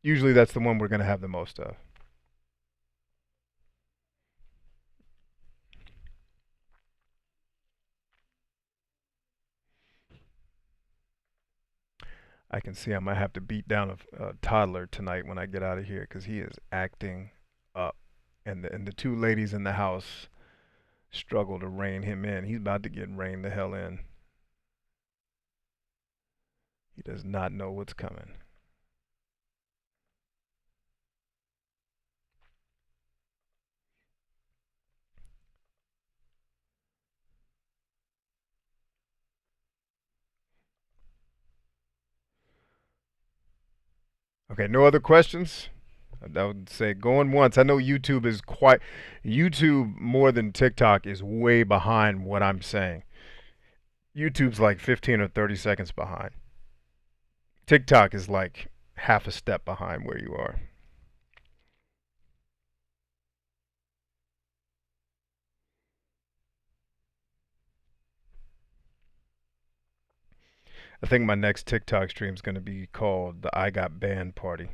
usually that's the one we're going to have the most of. I can see I might have to beat down a toddler tonight when I get out of here, because he is acting up. And the two ladies in the house struggle to rein him in. He's about to get reined the hell in. He does not know what's coming. Okay, no other questions? I would say going once. I know YouTube more than TikTok is way behind what I'm saying. YouTube's like 15 or 30 seconds behind. TikTok is like half a step behind where you are. I think my next TikTok stream is going to be called the I Got Banned Party.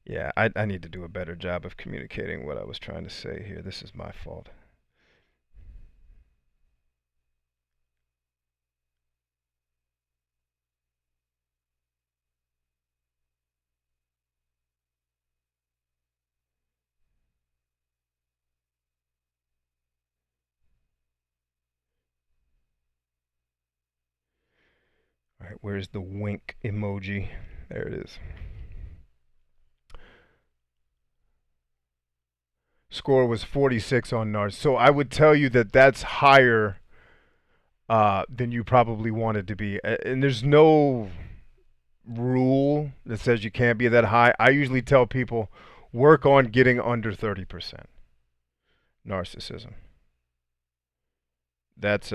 Yeah, I need to do a better job of communicating what I was trying to say here. This is my fault. All right, where's the wink emoji? There it is. Score was 46 on NARS. So I would tell you that that's higher than you probably want it to be. And there's no rule that says you can't be that high. I usually tell people work on getting under 30% narcissism. That's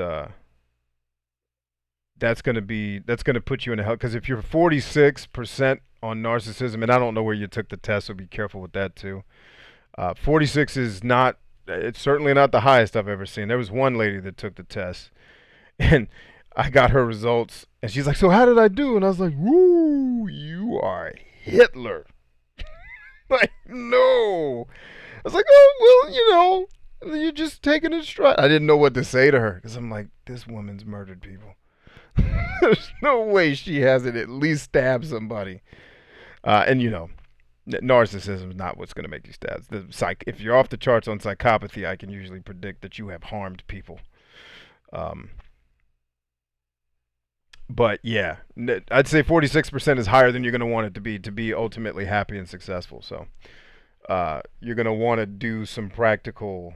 that's gonna put you in a hell, because if you're 46% on narcissism, and I don't know where you took the test, so be careful with that too. 46 is not, it's certainly not the highest I've ever seen. There was one lady that took the test, and I got her results, and she's like, "So how did I do?" And I was like, "Woo, you are Hitler." Like, no. I was like, "Oh, well, you're just taking it stride." I didn't know what to say to her, because I'm like, this woman's murdered people. There's no way she hasn't at least stabbed somebody. And narcissism is not what's going to make you stab. If you're off the charts on psychopathy, I can usually predict that you have harmed people. Um, but yeah, I'd say 46% is higher than you're going to want it to be ultimately happy and successful. So you're going to want to do some practical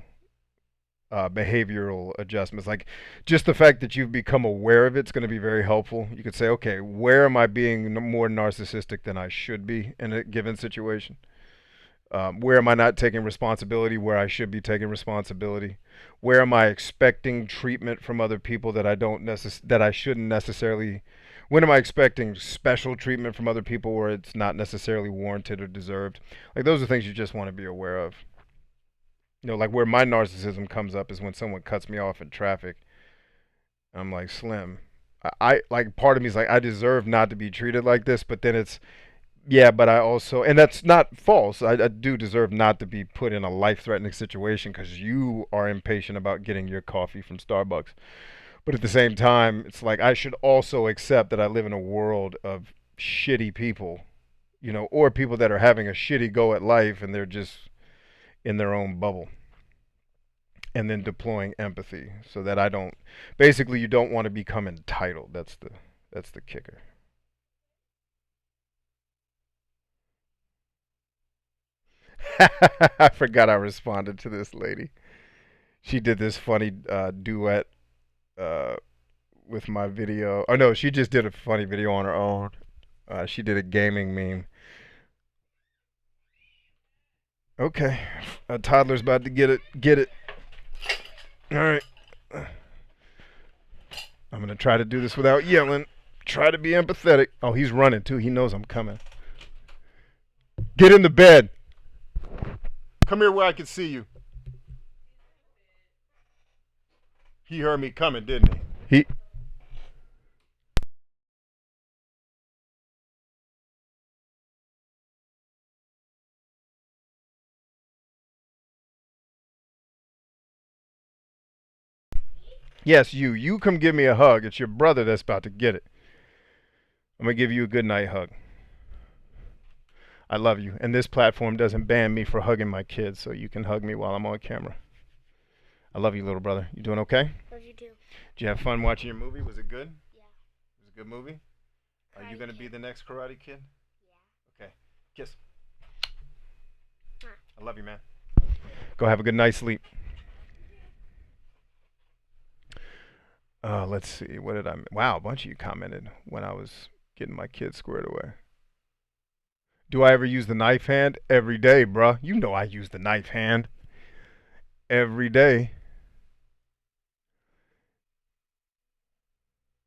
behavioral adjustments. Like, just the fact that you've become aware of it's going to be very helpful. You could say, okay, where am I being more narcissistic than I should be in a given situation? Where am I not taking responsibility where I should be taking responsibility? Where am I expecting treatment from other people that that I shouldn't necessarily? When am I expecting special treatment from other people where it's not necessarily warranted or deserved? Like, those are things you just want to be aware of. Like, where my narcissism comes up is when someone cuts me off in traffic. I'm like, Slim, I like, part of me is like, I deserve not to be treated like this, but then it's, yeah, but I also, and that's not false. I do deserve not to be put in a life-threatening situation because you are impatient about getting your coffee from Starbucks. But at the same time, it's like I should also accept that I live in a world of shitty people, or people that are having a shitty go at life and they're just in their own bubble. And then deploying empathy so that I don't, basically, you don't want to become entitled. That's the kicker. I forgot I responded to this lady. She did this funny duet uh, with my video. Oh no, she just did a funny video on her own. She did a gaming meme. Okay, a toddler's about to get it. Get it. All right. I'm gonna try to do this without yelling. Try to be empathetic. Oh, he's running too. He knows I'm coming. Get in the bed. Come here where I can see you. He heard me coming, didn't he? Yes, you. You come give me a hug. It's your brother that's about to get it. I'm gonna give you a good night hug. I love you. And this platform doesn't ban me for hugging my kids, so you can hug me while I'm on camera. I love you, little brother. You doing okay? Love you too. Did you have fun watching your movie? Was it good? Yeah. It was a good movie? Are you gonna be the next Karate Kid? Yeah. Okay. Kiss. Huh. I love you, man. Go have a good night's sleep. Let's see. What did I? Wow, a bunch of you commented when I was getting my kids squared away. Do I ever use the knife hand? Every day, bruh. You know I use the knife hand every day.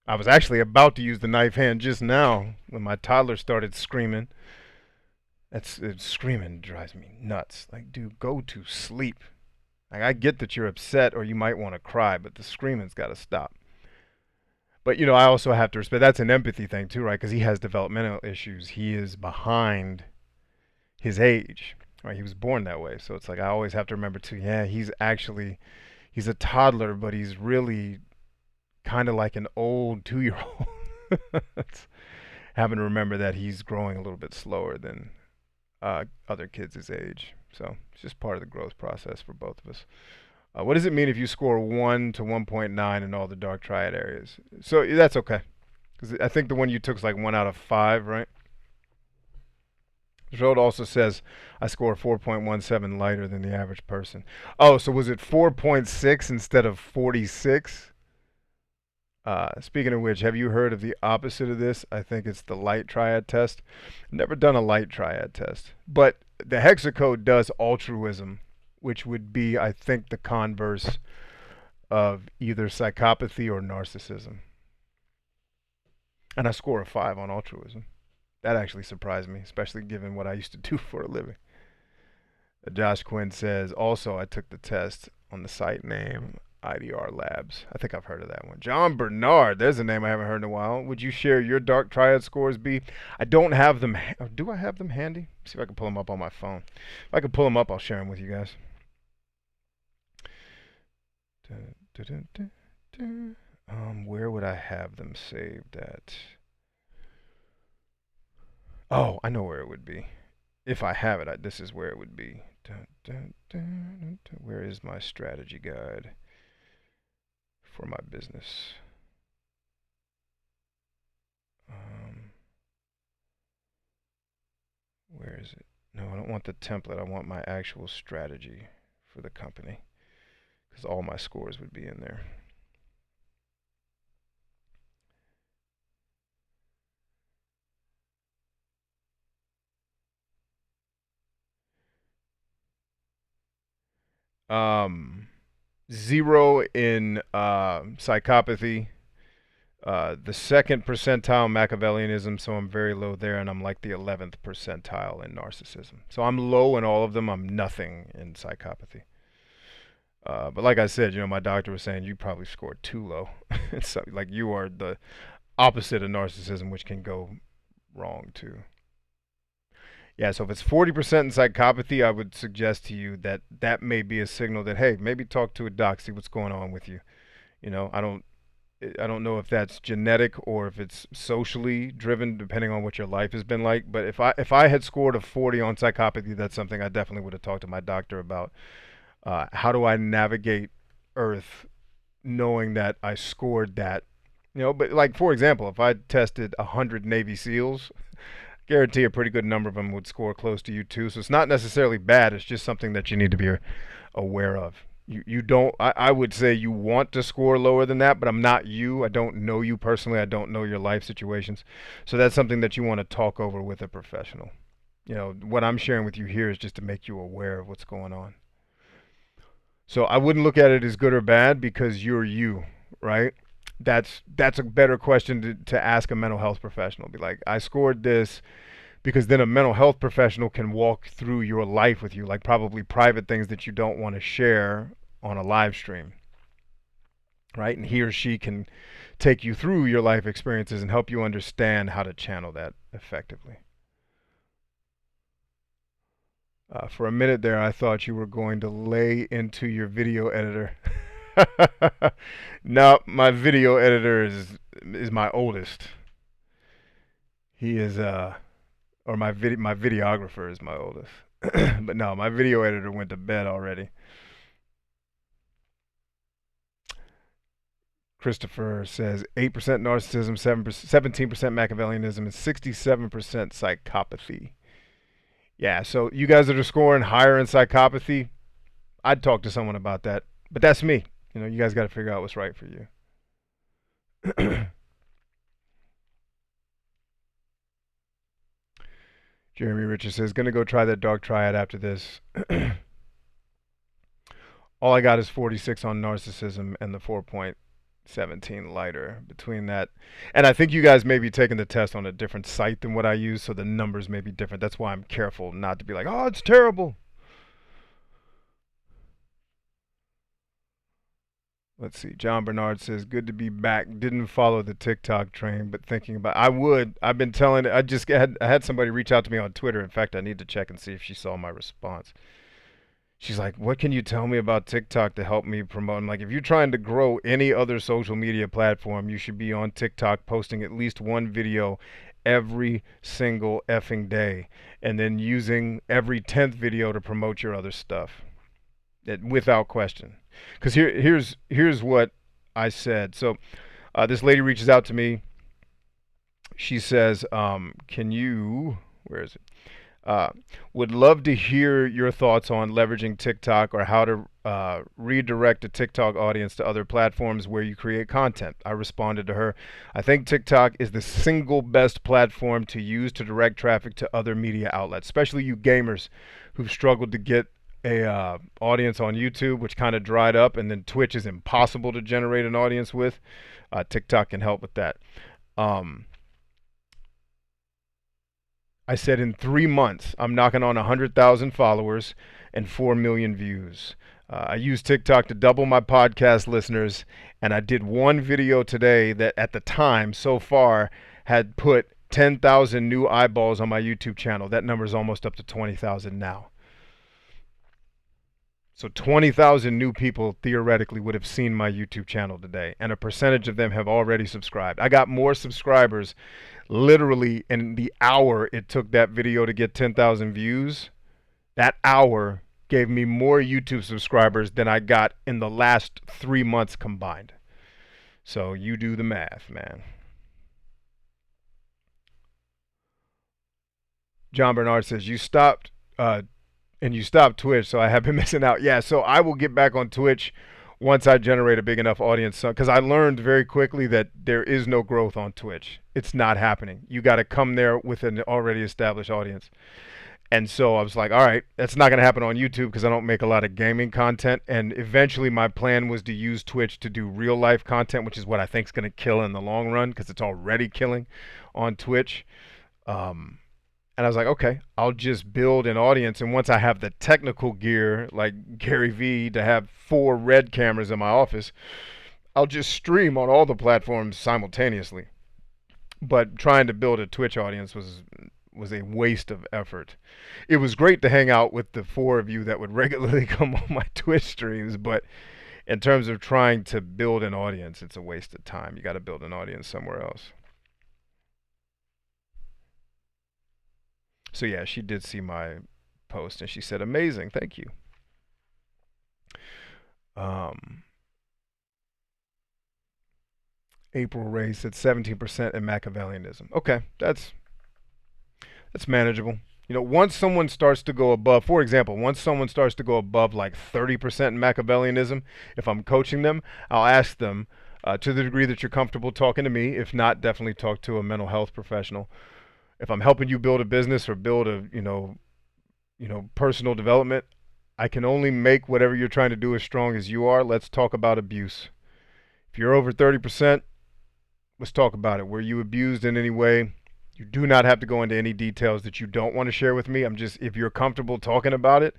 I was actually about to use the knife hand just now when my toddler started screaming. Screaming drives me nuts. Like, dude, go to sleep. Like, I get that you're upset or you might want to cry, but the screaming's got to stop. But I also have to respect that's an empathy thing too, right? Because he has developmental issues. He is behind his age, right? He was born that way, so it's like I always have to remember too. Yeah, he's a toddler, but he's really kind of like an old 2 year old. Having to remember that he's growing a little bit slower than other kids his age. So it's just part of the growth process for both of us. What does it mean if you score 1 to 1.9 in all the dark triad areas? So that's okay. Because I think the one you took is like 1 out of 5, right? Gerald also says I score 4.17 lighter than the average person. Oh, so was it 4.6 instead of 46? Speaking of which, have you heard of the opposite of this? I think it's the light triad test. Never done a light triad test. But the hexacode does altruism, which would be, I think, the converse of either psychopathy or narcissism. And I score a 5 on altruism. That actually surprised me, especially given what I used to do for a living. Josh Quinn says, also, I took the test on the site name IDR Labs. I think I've heard of that one. John Bernard, there's a name I haven't heard in a while. Would you share your dark triad scores, B? I don't have them. Do I have them handy? See if I can pull them up on my phone. If I can pull them up, I'll share them with you guys. Where would I have them saved at? Oh, I know where it would be. If I have it, this is where it would be. Where is my strategy guide for my business? Where is it? No, I don't want the template. I want my actual strategy for the company because all my scores would be in there. Um, 0 in psychopathy. The second percentile Machiavellianism, so I'm very low there, and I'm like the 11th percentile in narcissism. So I'm low in all of them. I'm nothing in psychopathy. But like I said, my doctor was saying you probably scored too low. It's like you are the opposite of narcissism, which can go wrong too. Yeah, so if it's 40% in psychopathy, I would suggest to you that that may be a signal that, hey, maybe talk to a doc, see what's going on with you. I don't know if that's genetic or if it's socially driven, depending on what your life has been like. But if I had scored a 40 on psychopathy, that's something I definitely would have talked to my doctor about. How do I navigate Earth, knowing that I scored that? But like for example, if I tested 100 Navy SEALs, guarantee a pretty good number of them would score close to you too. So it's not necessarily bad. It's just something that you need to be aware of. You don't. I would say you want to score lower than that, but I'm not you. I don't know you personally. I don't know your life situations. So that's something that you want to talk over with a professional. What I'm sharing with you here is just to make you aware of what's going on. So I wouldn't look at it as good or bad because you're you, right? That's a better question to ask a mental health professional. Be like, I scored this because then a mental health professional can walk through your life with you, like probably private things that you don't want to share on a live stream, right? And he or she can take you through your life experiences and help you understand how to channel that effectively. For a minute there, I thought you were going to lay into your video editor. No, my video editor is my oldest. He is or my videographer is my oldest. But no, my video editor went to bed already. Christopher says 8% narcissism, 17% Machiavellianism, and 67% psychopathy. Yeah, so you guys that are scoring higher in psychopathy, I'd talk to someone about that. But that's me. You guys got to figure out what's right for you. Jeremy Richards says, gonna go try that dark triad after this. All I got is 46 on narcissism and the 4.17 lighter between that. And I think you guys may be taking the test on a different site than what I use, so the numbers may be different. That's why I'm careful not to be like, oh, it's terrible. Let's see. John Bernard says, good to be back. Didn't follow the TikTok train, but thinking about I would. I've been telling I had somebody reach out to me on Twitter. In fact, I need to check and see if she saw my response. She's like, what can you tell me about TikTok to help me promote? I'm like, if you're trying to grow any other social media platform, you should be on TikTok posting at least one video every single effing day and then using every 10th video to promote your other stuff. Without question. Because here's what I said. So this lady reaches out to me. She says, can you, where is it? Uh, would love to hear your thoughts on leveraging TikTok or how to redirect a TikTok audience to other platforms where you create content. I responded to her, I think TikTok is the single best platform to use to direct traffic to other media outlets, especially you gamers who've struggled to get a audience on YouTube, which kind of dried up, and then Twitch is impossible to generate an audience with. TikTok can help with that. Um, I said in 3 months, I'm knocking on 100,000 followers and 4 million views. I used TikTok to double my podcast listeners, and I did one video today that at the time so far had put 10,000 new eyeballs on my YouTube channel. That number is almost up to 20,000 now. So 20,000 new people theoretically would have seen my YouTube channel today, and a percentage of them have already subscribed. I got more subscribers literally in the hour it took that video to get 10,000 views. That hour gave me more YouTube subscribers than I got in the last 3 months combined. So you do the math, man. John Bernard says, you stopped Twitch, so I have been missing out. Yeah, so I will get back on Twitch once I generate a big enough audience. Because I learned very quickly that there is no growth on Twitch. It's not happening. You got to come there with an already established audience. And so I was like, all right, that's not going to happen on YouTube because I don't make a lot of gaming content. And eventually my plan was to use Twitch to do real life content, which is what I think is going to kill in the long run because it's already killing on Twitch. And I was like, okay, I'll just build an audience. And once I have the technical gear, like Gary Vee, to have 4 red cameras in my office, I'll just stream on all the platforms simultaneously. But trying to build a Twitch audience was a waste of effort. It was great to hang out with the 4 of you that would regularly come on my Twitch streams, but in terms of trying to build an audience, it's a waste of time. You got to build an audience somewhere else. So yeah, she did see my post and she said, amazing, thank you. Um, April Ray said 17% in Machiavellianism. Okay, that's manageable. You know, once someone starts to go above, for example, once someone starts to go above like 30% in Machiavellianism, if I'm coaching them, I'll ask them to the degree that you're comfortable talking to me. If not, definitely talk to a mental health professional. If I'm helping you build a business or build a, personal development, I can only make whatever you're trying to do as strong as you are. Let's talk about abuse. If you're over 30%, let's talk about it. Were you abused in any way? You do not have to go into any details that you don't want to share with me. If you're comfortable talking about it,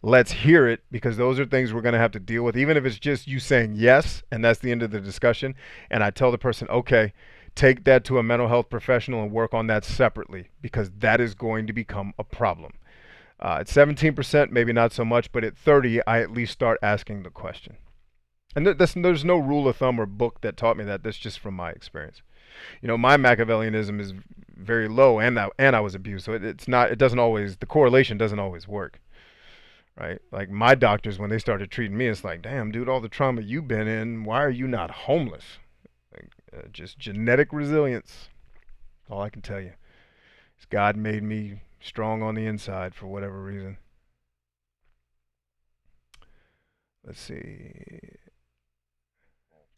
let's hear it, because those are things we're going to have to deal with, even if it's just you saying yes and that's the end of the discussion. And I tell the person, okay, take that to a mental health professional and work on that separately, because that is going to become a problem. At 17%, maybe not so much, but at 30, I at least start asking the question. And there's no rule of thumb or book that taught me that. That's just from my experience. You know, my Machiavellianism is very low, and I was abused, so it doesn't always, the correlation doesn't always work, right? Like my doctors, when they started treating me, it's like, damn, dude, all the trauma you've been in, why are you not homeless? Like, just genetic resilience. All I can tell you is God made me strong on the inside for whatever reason. Let's see.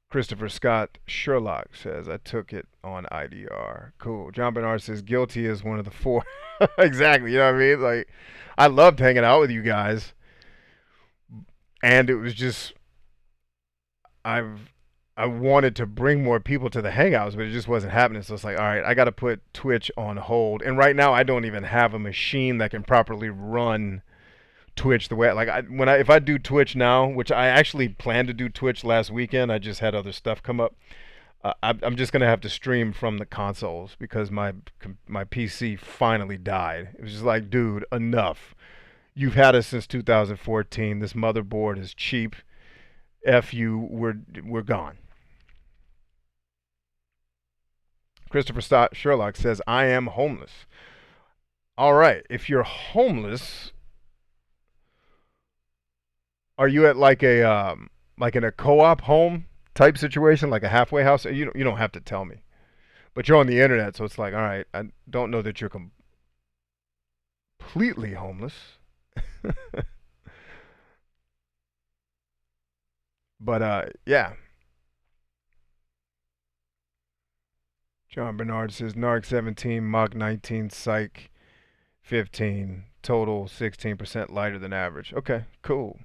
Christopher Scott Sherlock says, I took it on IDR. Cool. John Bernard says, guilty is one of the four. Exactly. You know what I mean? Like, I loved hanging out with you guys. And it was just, I've, I wanted to bring more people to the hangouts, but it just wasn't happening. So it's like, all right, I got to put Twitch on hold. And right now, I don't even have a machine that can properly run Twitch the way like if I do Twitch now, which I actually planned to do Twitch last weekend, I just had other stuff come up. I'm just gonna have to stream from the consoles because my PC finally died. It was just like, dude, enough. You've had us since 2014. This motherboard is cheap. F you, we're gone. Christopher Sherlock says, I am homeless. All right, if you're homeless, are you at like in a co-op home type situation, like a halfway house? You don't have to tell me, but you're on the internet, so it's like, all right, I don't know that you're completely homeless, but yeah. John Bernard says Narc 17, Mach 19, Psych 15, total 16% lighter than average. Okay, cool.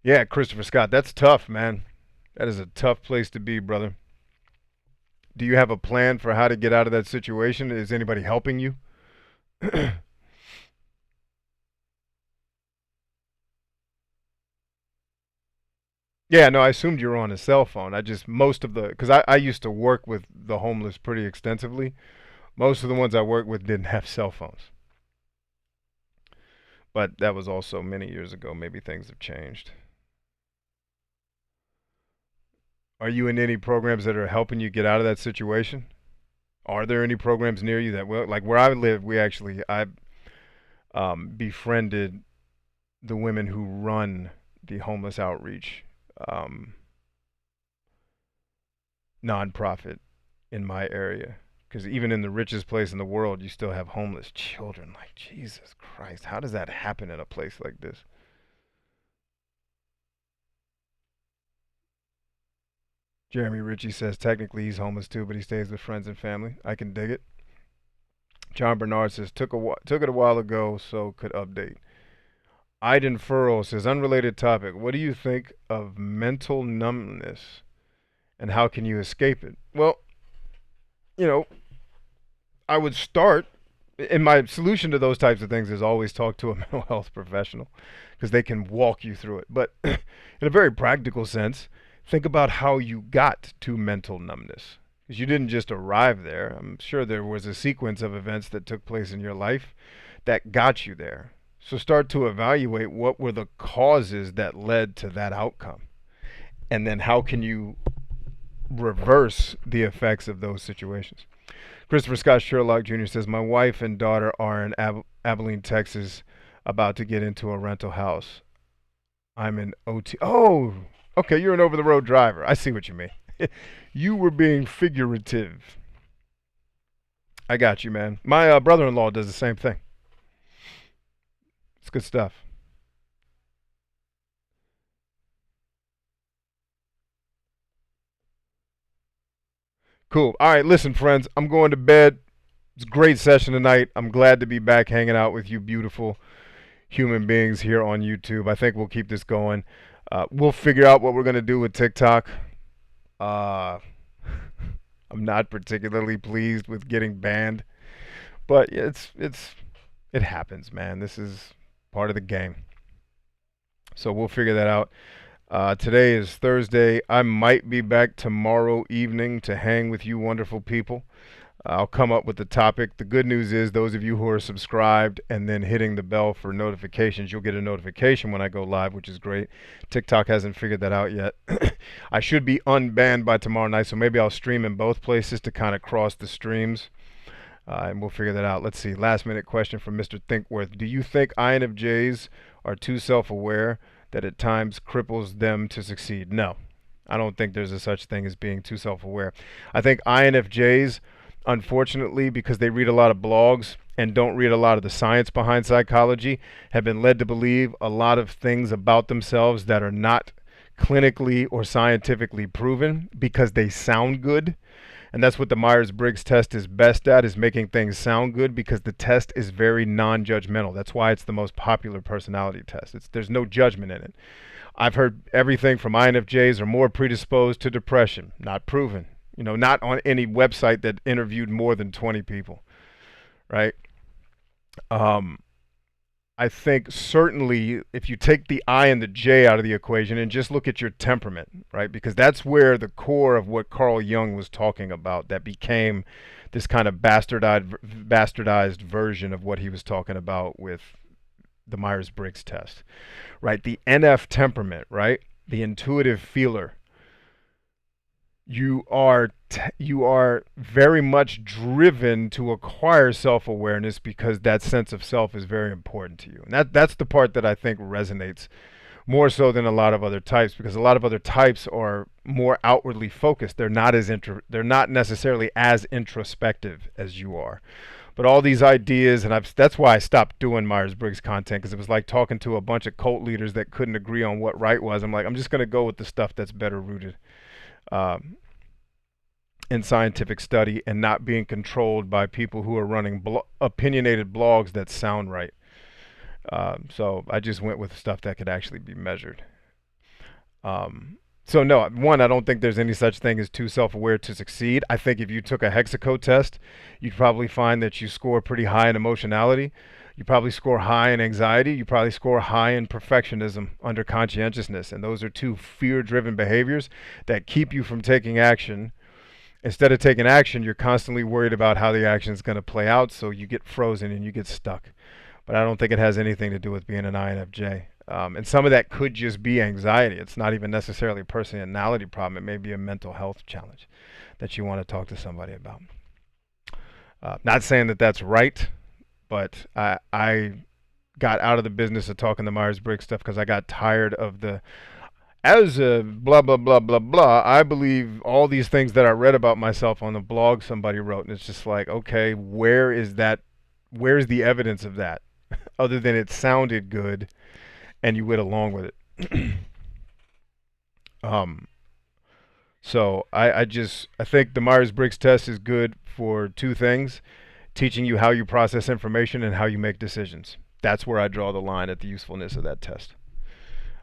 Yeah, Christopher Scott, that's tough, man. That is a tough place to be, brother. Do you have a plan for how to get out of that situation? Is anybody helping you? Yeah, no, I assumed you were on a cell phone. I just, most of the, because I used to work with the homeless pretty extensively. Most of the ones I worked with didn't have cell phones. But that was also many years ago. Maybe things have changed. Are you in any programs that are helping you get out of that situation? Are there any programs near you that will, like where I live, I befriended the women who run the homeless outreach um, nonprofit in my area. Because even in the richest place in the world, you still have homeless children. Like, Jesus Christ, how does that happen in a place like this? Jeremy Ritchie says technically he's homeless too, but he stays with friends and family. I can dig it. John Bernard says took it a while ago, so could update. Iden Furrow says unrelated topic. What do you think of mental numbness, and how can you escape it? Well, you know, I would start. And my solution to those types of things is always talk to a mental health professional because they can walk you through it. But in a very practical sense, think about how you got to mental numbness. Because you didn't just arrive there. I'm sure there was a sequence of events that took place in your life that got you there. So start to evaluate what were the causes that led to that outcome. And then how can you reverse the effects of those situations? Christopher Scott Sherlock Jr. says, my wife and daughter are in Abilene, Texas, about to get into a rental house. I'm in OT. Oh, okay, you're an over the road driver. I see what you mean. You were being figurative. I got you, man. My brother in law does the same thing. It's good stuff. Cool. All right, listen, friends, I'm going to bed. It's a great session tonight. I'm glad to be back hanging out with you beautiful human beings here on YouTube. I think we'll keep this going. We'll figure out what we're going to do with TikTok. Uh, I'm not particularly pleased with getting banned, but it happens, man. This is part of the game. So we'll figure that out. Today is Thursday. I might be back tomorrow evening to hang with you wonderful people. I'll come up with the topic. The good news is those of you who are subscribed and then hitting the bell for notifications, you'll get a notification when I go live, which is great. TikTok hasn't figured that out yet. I should be unbanned by tomorrow night, so maybe I'll stream in both places to kind of cross the streams. And we'll figure that out. Let's see. Last minute question from Mr. Thinkworth. Do you think INFJs are too self-aware that at times cripples them to succeed? No. I don't think there's a such thing as being too self-aware. I think INFJs unfortunately, because they read a lot of blogs and don't read a lot of the science behind psychology, have been led to believe a lot of things about themselves that are not clinically or scientifically proven because they sound good. And that's what the Myers-Briggs test is best at, is making things sound good, because the test is very non-judgmental. That's why it's the most popular personality test. There's no judgment in it. I've heard everything from INFJs are more predisposed to depression. Not proven. Not on any website that interviewed more than 20 people, right? Um, I think certainly if you take the I and the J out of the equation and just look at your temperament, right? Because that's where the core of what Carl Jung was talking about that became this kind of bastardized version of what he was talking about with the Myers-Briggs test, right? The NF temperament, right? The intuitive feeler. You are very much driven to acquire self-awareness because that sense of self is very important to you. And that's the part that I think resonates more so than a lot of other types, because a lot of other types are more outwardly focused. They're not necessarily as introspective as you are. But all these ideas, and that's why I stopped doing Myers-Briggs content, because it was like talking to a bunch of cult leaders that couldn't agree on what right was. I'm like, I'm just going to go with the stuff that's better rooted in scientific study and not being controlled by people who are running opinionated blogs that sound right. So I just went with stuff that could actually be measured. So no, one, I don't think there's any such thing as too self-aware to succeed. I think if you took a hexaco test, you'd probably find that you score pretty high in emotionality. You probably score high in anxiety. You probably score high in perfectionism under conscientiousness. And those are two fear-driven behaviors that keep you from taking action. Instead of taking action, you're constantly worried about how the action is going to play out, so you get frozen and you get stuck. But I don't think it has anything to do with being an INFJ. And some of that could just be anxiety. It's not even necessarily a personality problem. It may be a mental health challenge that you want to talk to somebody about. Not saying that that's right, but I got out of the business of talking the Myers-Briggs stuff because I got tired of the, as a blah, blah, blah, blah, blah, I believe all these things that I read about myself on the blog somebody wrote. And it's just like, okay, where's the evidence of that? Other than it sounded good and you went along with it. So I think the Myers-Briggs test is good for two things: teaching you how you process information and how you make decisions. That's where I draw the line at the usefulness of that test.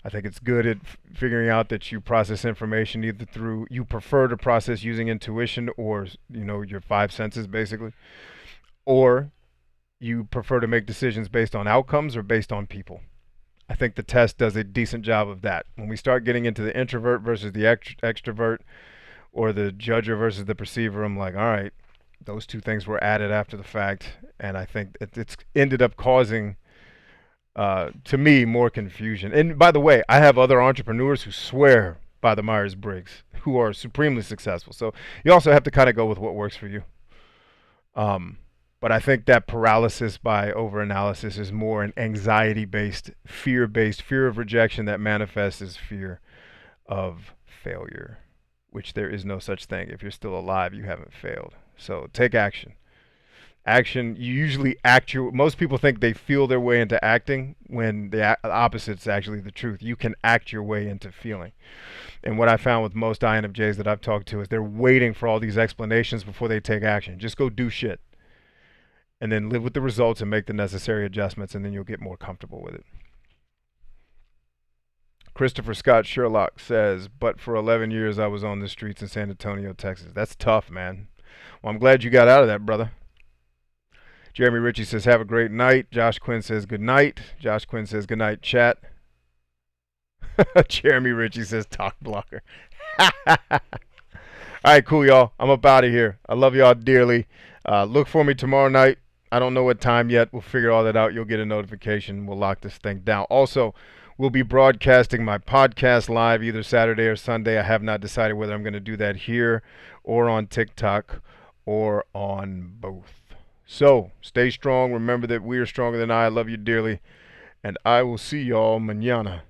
I think it's good at figuring out that you process information either through, you prefer to process using intuition or, your five senses basically, or you prefer to make decisions based on outcomes or based on people. I think the test does a decent job of that. When we start getting into the introvert versus the extrovert, or the judger versus the perceiver, I'm like, all right, those two things were added after the fact, and I think it's ended up causing, to me, more confusion. And by the way, I have other entrepreneurs who swear by the Myers-Briggs who are supremely successful. So you also have to kind of go with what works for you. But I think that paralysis by overanalysis is more an anxiety-based, fear-based, fear of rejection that manifests as fear of failure, which there is no such thing. If you're still alive, you haven't failed. So take action. Action, you usually most people think they feel their way into acting when the opposite's actually the truth. You can act your way into feeling. And what I found with most INFJs that I've talked to is they're waiting for all these explanations before they take action. Just go do shit. And then live with the results and make the necessary adjustments, and then you'll get more comfortable with it. Christopher Scott Sherlock says, but for 11 years I was on the streets in San Antonio, Texas. That's tough, man. Well, I'm glad you got out of that, brother. Jeremy Ritchie says, have a great night. Josh Quinn says, good night. Josh Quinn says, good night, chat. Jeremy Ritchie says, talk blocker. All right, cool, y'all. I'm up out of here. I love y'all dearly. Look for me tomorrow night. I don't know what time yet. We'll figure all that out. You'll get a notification. We'll lock this thing down. Also, we'll be broadcasting my podcast live either Saturday or Sunday. I have not decided whether I'm going to do that here or on TikTok or on both. So, stay strong. Remember that we are stronger than I love you dearly. And I will see y'all mañana.